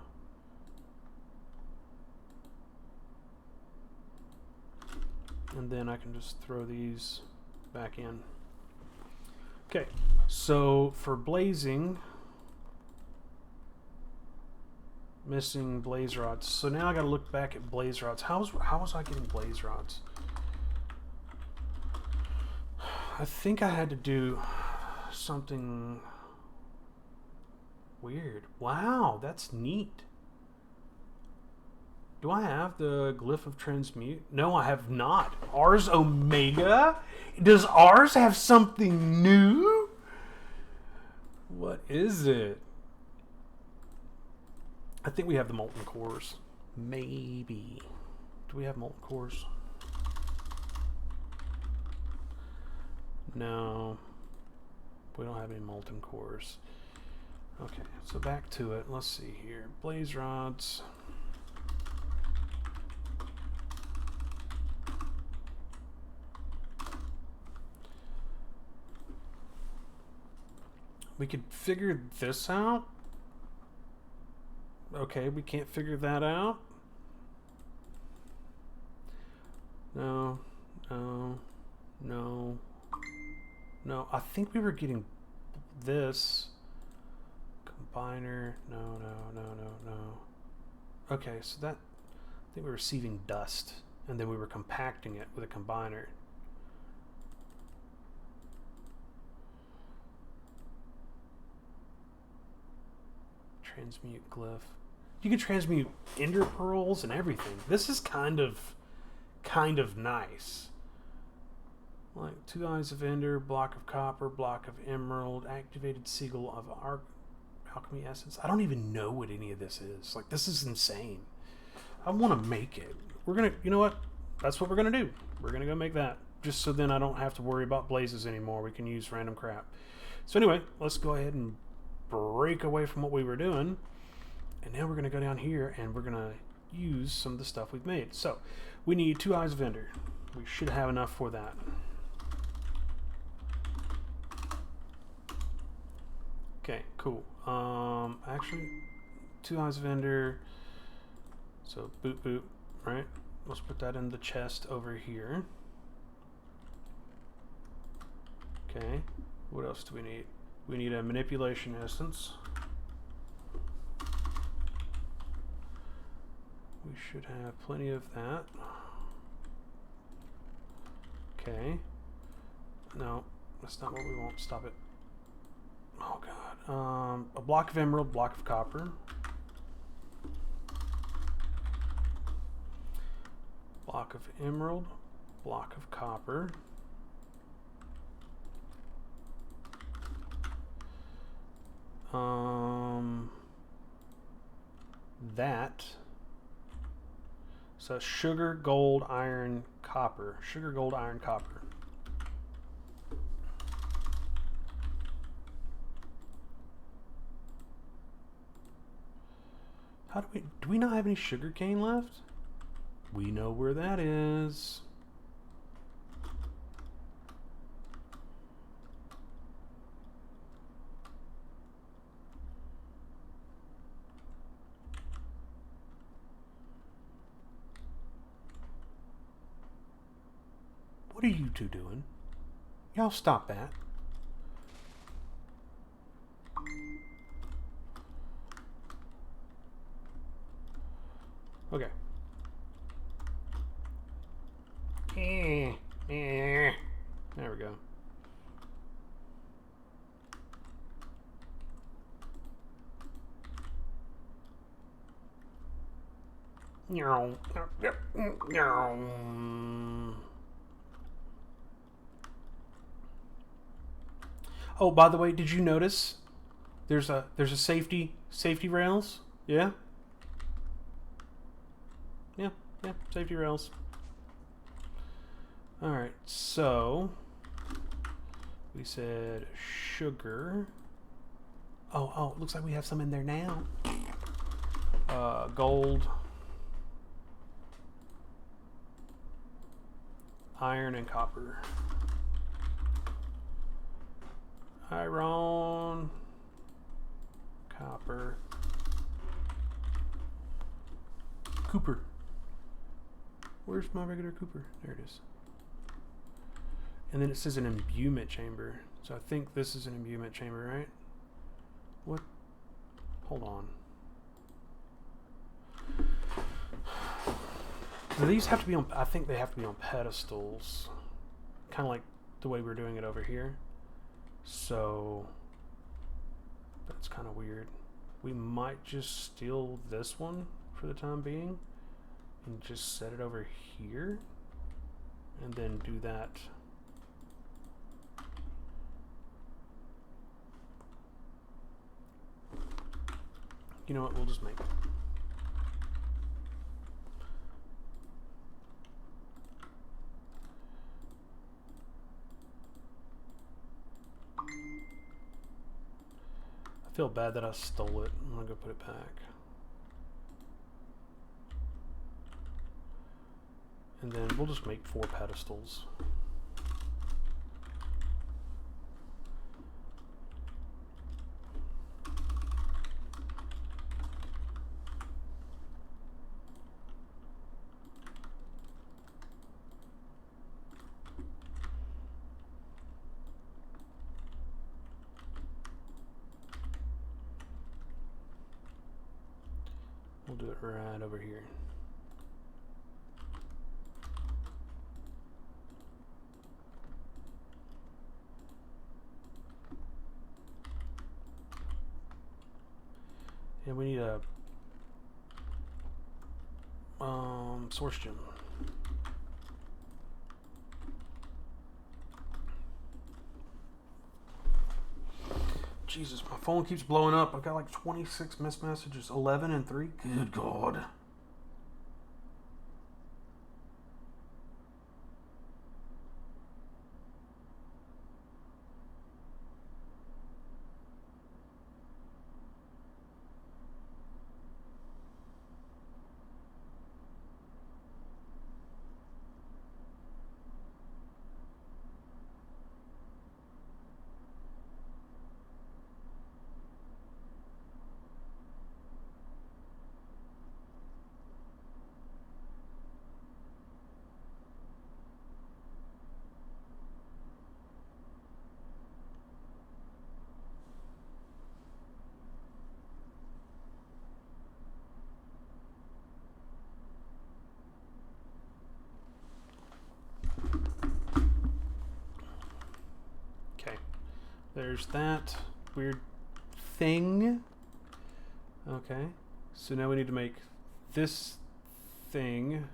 And then I can just throw these back in. Okay, so for blazing, missing blaze rods. So now I gotta look back at blaze rods. How was I getting blaze rods? I think I had to do something weird. Wow, that's neat. Do I have the glyph of transmute? No, I have not. Ars Omega? Does ours have something new? What is it? I think we have the molten cores. Maybe. Do we have molten cores? No. We don't have any molten cores. Okay, so back to it. Let's see here. Blaze rods. We could figure this out. Okay, we can't figure that out. No, no, no, no. I think we were getting this. Combiner. No, no, no, no, no. Okay, so that... I think we were receiving dust, and then we were compacting it with a combiner. Transmute glyph. You can transmute ender pearls and everything. This is kind of nice. Like 2 eyes of ender, block of copper, block of emerald, activated sigil of alchemy essence. I don't even know what any of this is. Like, this is insane. I want to make it. We're gonna, you know what? That's what we're gonna do. We're gonna go make that. Just so then I don't have to worry about blazes anymore. We can use random crap. So anyway, let's go ahead and break away from what we were doing, and now we're going to go down here and we're going to use some of the stuff we've made. So we need 2 eyes of ender. We should have enough for that. Okay, cool. Actually, 2 eyes of ender. So boop boop, right? Let's put that in the chest over here. Okay, what else do we need? We need a manipulation essence. We should have plenty of that. Okay. No, that's not what we want. Stop it. Oh god. A block of emerald, block of copper. Block of emerald, block of copper. That. So sugar, gold, iron, copper. Sugar, gold, iron, copper. How do we not have any sugar cane left? We know where that is. What are you two doing? Y'all stop that. Okay. There we go. Oh, by the way, did you notice there's a safety rails? Yeah? Yeah, safety rails. Alright, so we said sugar. Oh, looks like we have some in there now. Gold, iron, and copper. Iron, copper, Cooper. Where's my regular Cooper? There it is. And then it says an imbuement chamber. So I think this is an imbuement chamber, right? What? Hold on. Do these have to be on? I think they have to be on pedestals. Kind of like the way we're doing it over here. So that's kind of weird. We might just steal this one for the time being and just set it over here and then do that. You know what, we'll just make it. I feel bad that I stole it. I'm gonna go put it back. And then we'll just make 4 pedestals. We'll do it right over here. And we need a source gem. Jesus, my phone keeps blowing up. I've got like 26 missed messages, 11 and 3. Good God. There's that weird thing. Okay, so now we need to make this thing.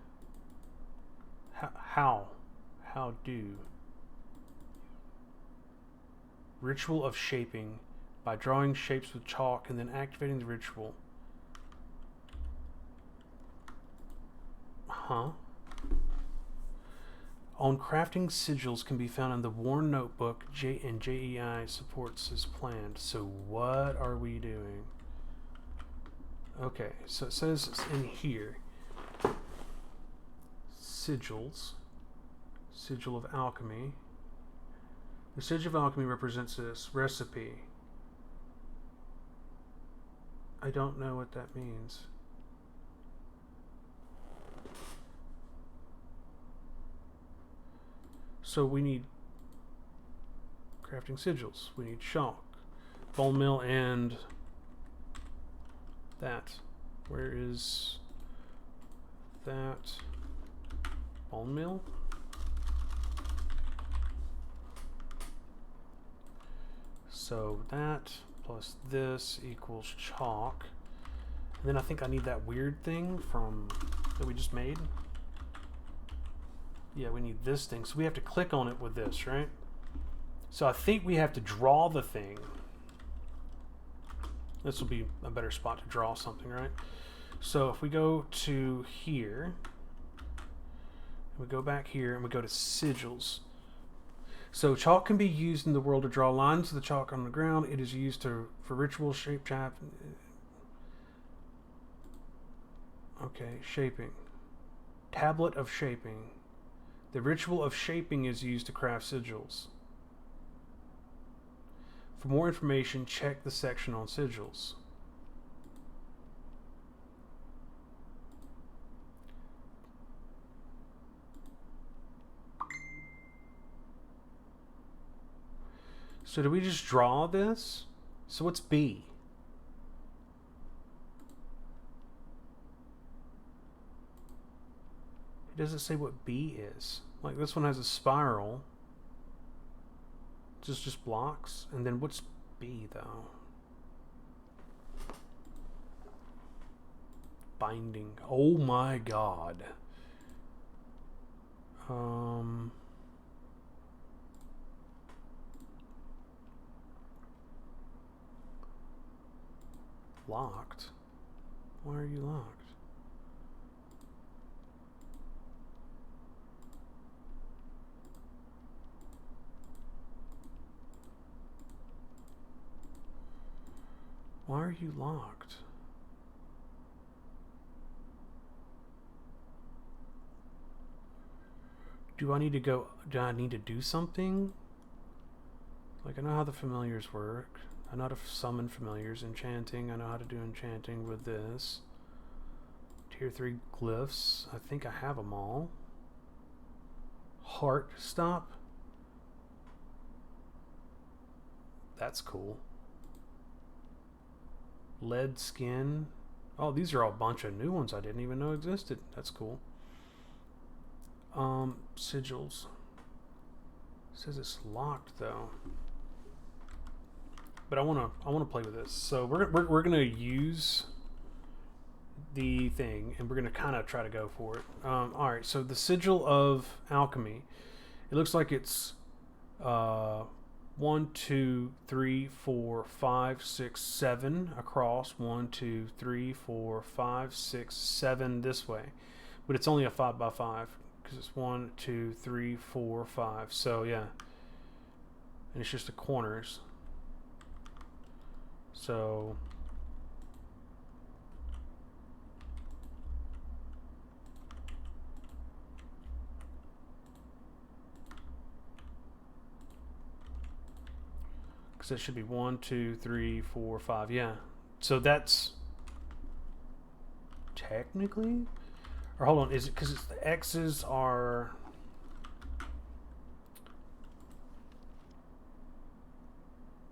How do ritual of shaping by drawing shapes with chalk and then activating the ritual. On crafting sigils can be found in the worn notebook, and JEI supports as planned. So what are we doing? Okay, so it says in here, sigils, sigil of alchemy. The sigil of alchemy represents this recipe. I don't know what that means. So we need crafting sigils. We need chalk, bone meal, and that. Where is that? Bone meal? So that plus this equals chalk. And then I think I need that weird thing that we just made. Yeah, we need this thing. So we have to click on it with this, right? So I think we have to draw the thing. This will be a better spot to draw something, right? So if we go to here, we go back here and we go to sigils. So chalk can be used in the world to draw lines of the chalk on the ground. It is used for ritual shape chap. Okay, shaping. Tablet of shaping. The ritual of shaping is used to craft sigils. For more information, check the section on sigils. So do we just draw this? So what's B? It doesn't say what B is. Like this one has a spiral. Just blocks. And then what's B though? Binding. Oh my god. Locked? Why are you locked? Why are you locked? Do I need to do something? Like, I know how the familiars work. I know how to summon familiars, enchanting. I know how to do enchanting with this. Tier 3 glyphs. I think I have them all. Heart stop. That's cool. Lead skin. Oh, these are all a bunch of new ones I didn't even know existed. That's cool. Sigils. It says it's locked though. But I wanna play with this. So we're gonna use the thing, and we're gonna kind of try to go for it. All right. So the sigil of alchemy. It looks like it's 1, 2, 3, 4, 5, 6, 7 across. 1, 2, 3, 4, 5, 6, 7 this way, but it's only a 5 by 5 because it's 1, 2, 3, 4, 5. So yeah, and it's just the corners. So because it should be 1, 2, 3, 4, 5. Yeah. So that's technically, or hold on, is it because the X's are?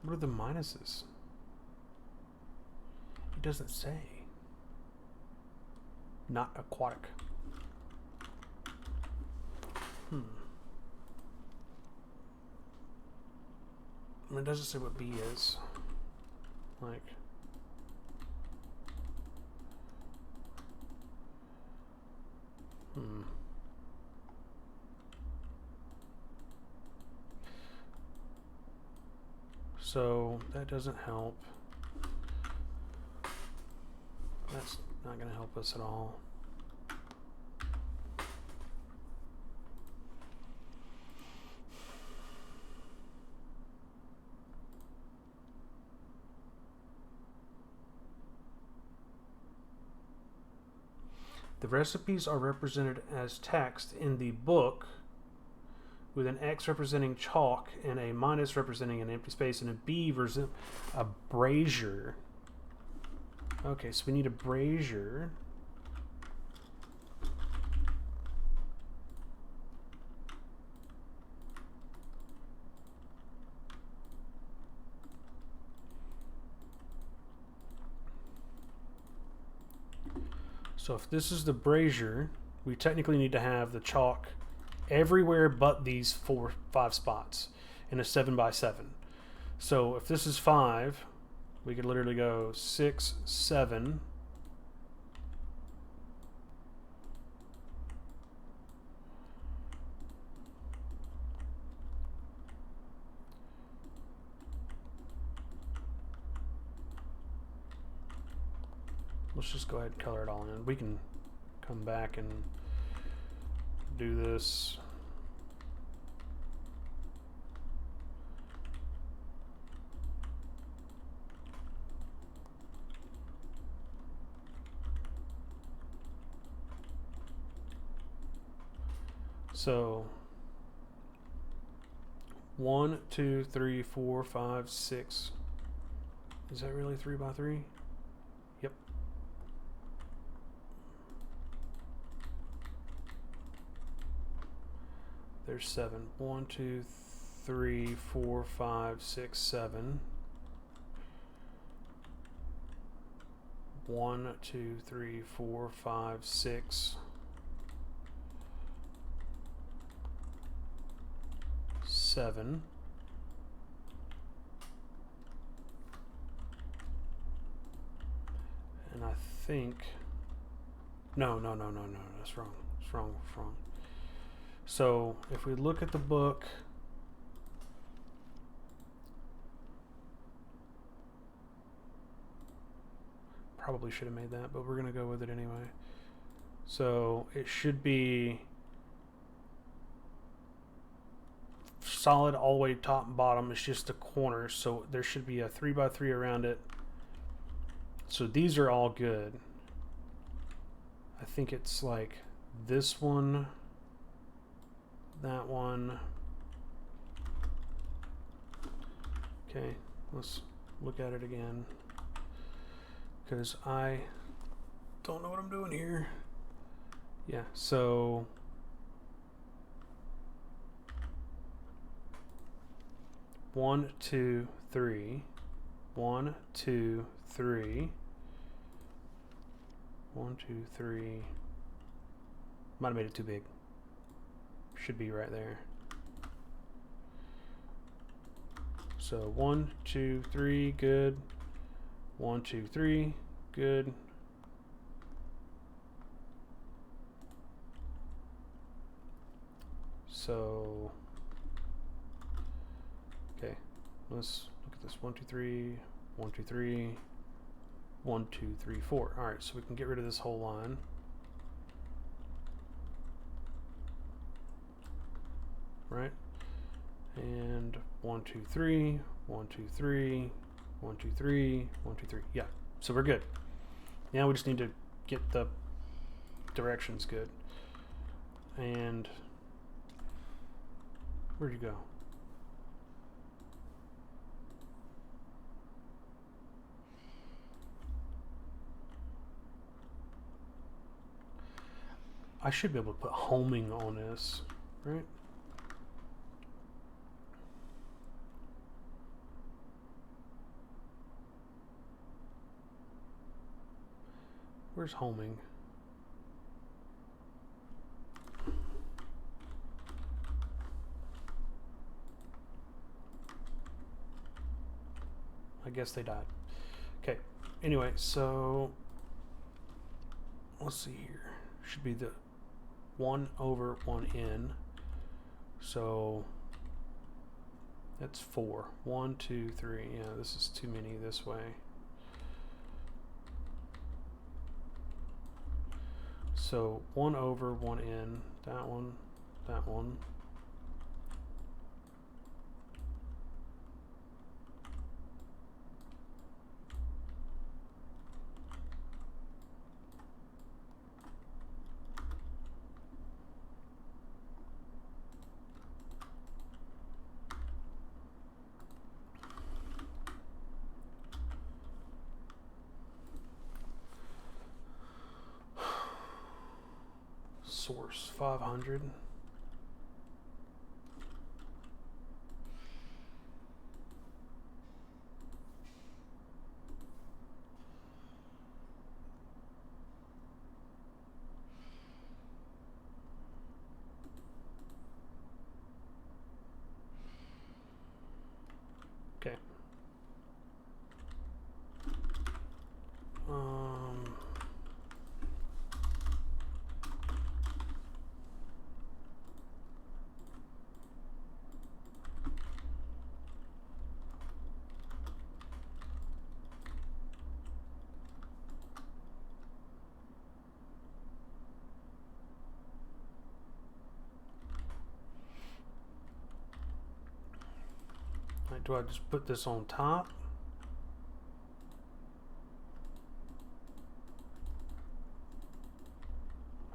What are the minuses? It doesn't say. Not aquatic. I mean, it doesn't say what B is. Like, so that doesn't help. That's not going to help us at all. The recipes are represented as text in the book with an X representing chalk and a minus representing an empty space and a B versus a brazier. Okay, so we need a brazier. So if this is the brazier, we technically need to have the chalk everywhere but these 5 spots in a 7x7. So if this is 5, we could literally go 6, 7. Let's just go ahead and color it all in. We can come back and do this. So 1, 2, 3, 4, 5, 6. Is that really 3x3? Yep. There's 7. 1, 2, 3, 4, 5, 6, 7. 1, 2, 3, 4, 5, 6. 7. And I think no, that's wrong. It's wrong. So if we look at the book, probably should have made that, but we're gonna go with it anyway. So it should be solid all the way top and bottom. It's just the corners, so there should be a 3x3 around it. So these are all good. I think it's like this one, that one. Okay, let's look at it again, because I don't know what I'm doing here. Yeah, so one, two, three. 1, 2, 3. 1, 2, 3. Might have made it too big. Should be right there. So 1, 2, 3, good. 1, 2, 3, good. So, okay, let's look at this. 1, 2, 3, 1, 2, 3, 1, 2, 3, 4. All right, so we can get rid of this whole line. Right? And 1, 2, 3, 1, 2, 3, 1, 2, 3, 1, 2, 3. Yeah, so we're good. Now we just need to get the directions good. And where'd you go? I should be able to put homing on this, right? Where's homing? I guess they died. Okay, anyway, so let's see here. Should be the 1 over 1 in. So that's 4. 1, 2, 3. Yeah, this is too many this way. So 1 over 1 in. That one. That one. Source 500. Do I just put this on top?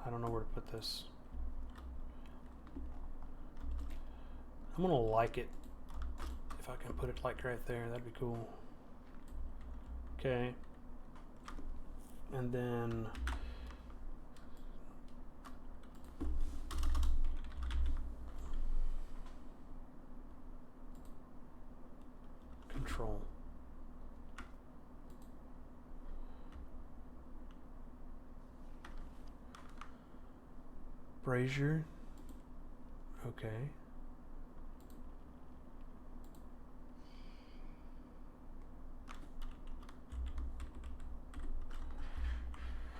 I don't know where to put this. I'm gonna like it. If I can put it like right there, that'd be cool. Okay. And then control. Brazier. Okay.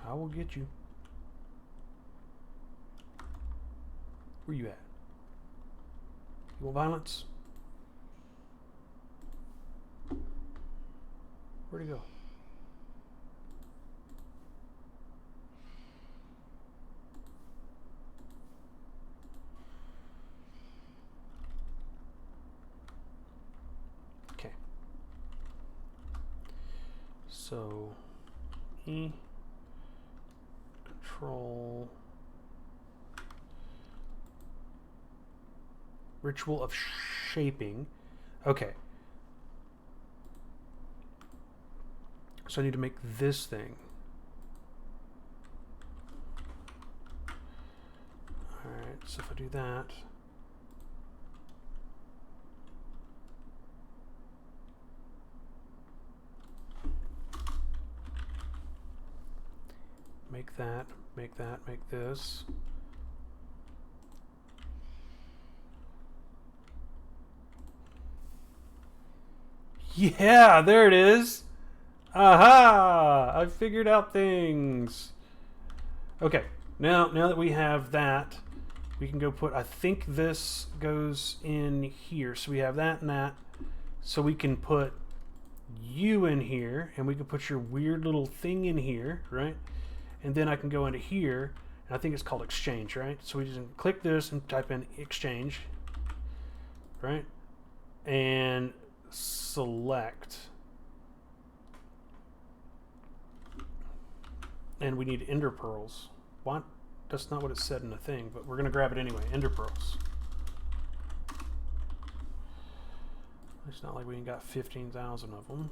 I will get you. Where you at? You want violence? Where'd he go? Okay. So, E, control, ritual of shaping. Okay. So I need to make this thing. Alright, so if I do that. Make that, make that, make this. Yeah, there it is. Aha! I figured out things. Okay, now that we have that, we can go put, I think this goes in here. So we have that and that. So we can put you in here, and we can put your weird little thing in here, right? And then I can go into here, and I think it's called exchange, right? So we just click this and type in exchange, right? And select. And we need ender pearls. What? That's not what it said in the thing, but we're going to grab it anyway. Ender pearls. It's not like we got 15,000 of them.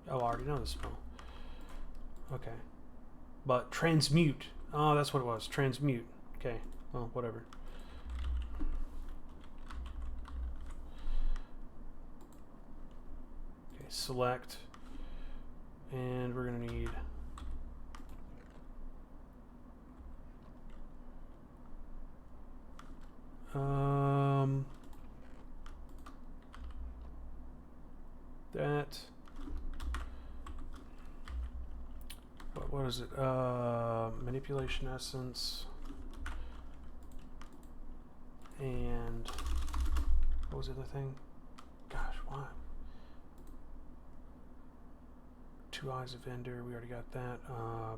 Oh, I already know the spell. Okay. But transmute. Oh, that's what it was. Transmute. Okay. Well, whatever. Okay, select. And we're going to need... that... What is it? Manipulation essence. And what was the other thing? Gosh, why? 2 eyes of ender. We already got that.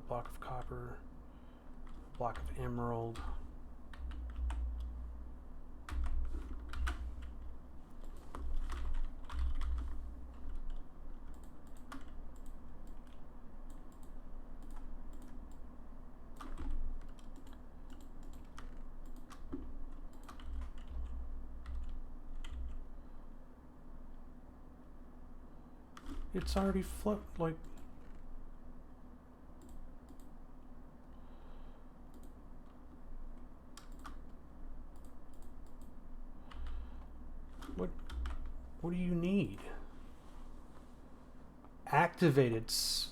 Block of copper. Block of emerald. It's already float, like... What do you need? Activated.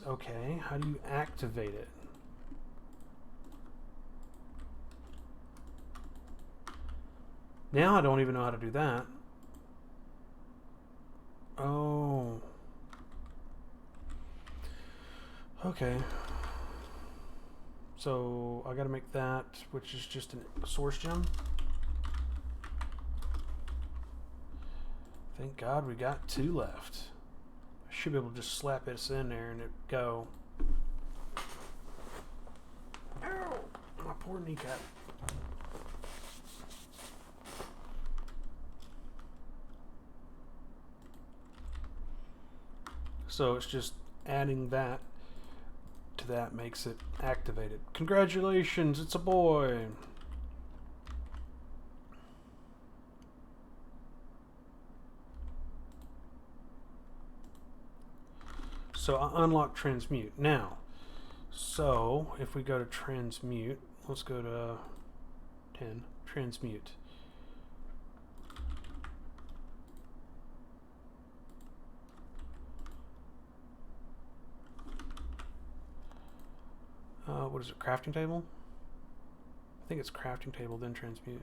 Okay, how do you activate it? Now I don't even know how to do that. Oh. Okay. So I gotta make that, which is just a source gem. Thank God we got 2 left. I should be able to just slap this in there and it go. Ow! My poor kneecap. So it's just adding that to that makes it activated. Congratulations, it's a boy. So I unlock transmute. Now, so if we go to transmute, let's go to 10, transmute. What is it, crafting table? I think it's crafting table, then transmute.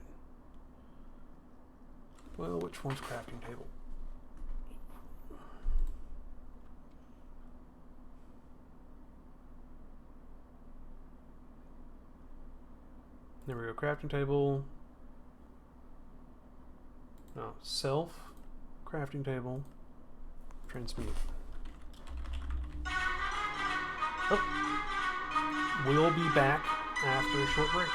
Well, which one's crafting table? There we go, crafting table. No, self, crafting table, transmute. Oh. We'll be back after a short break.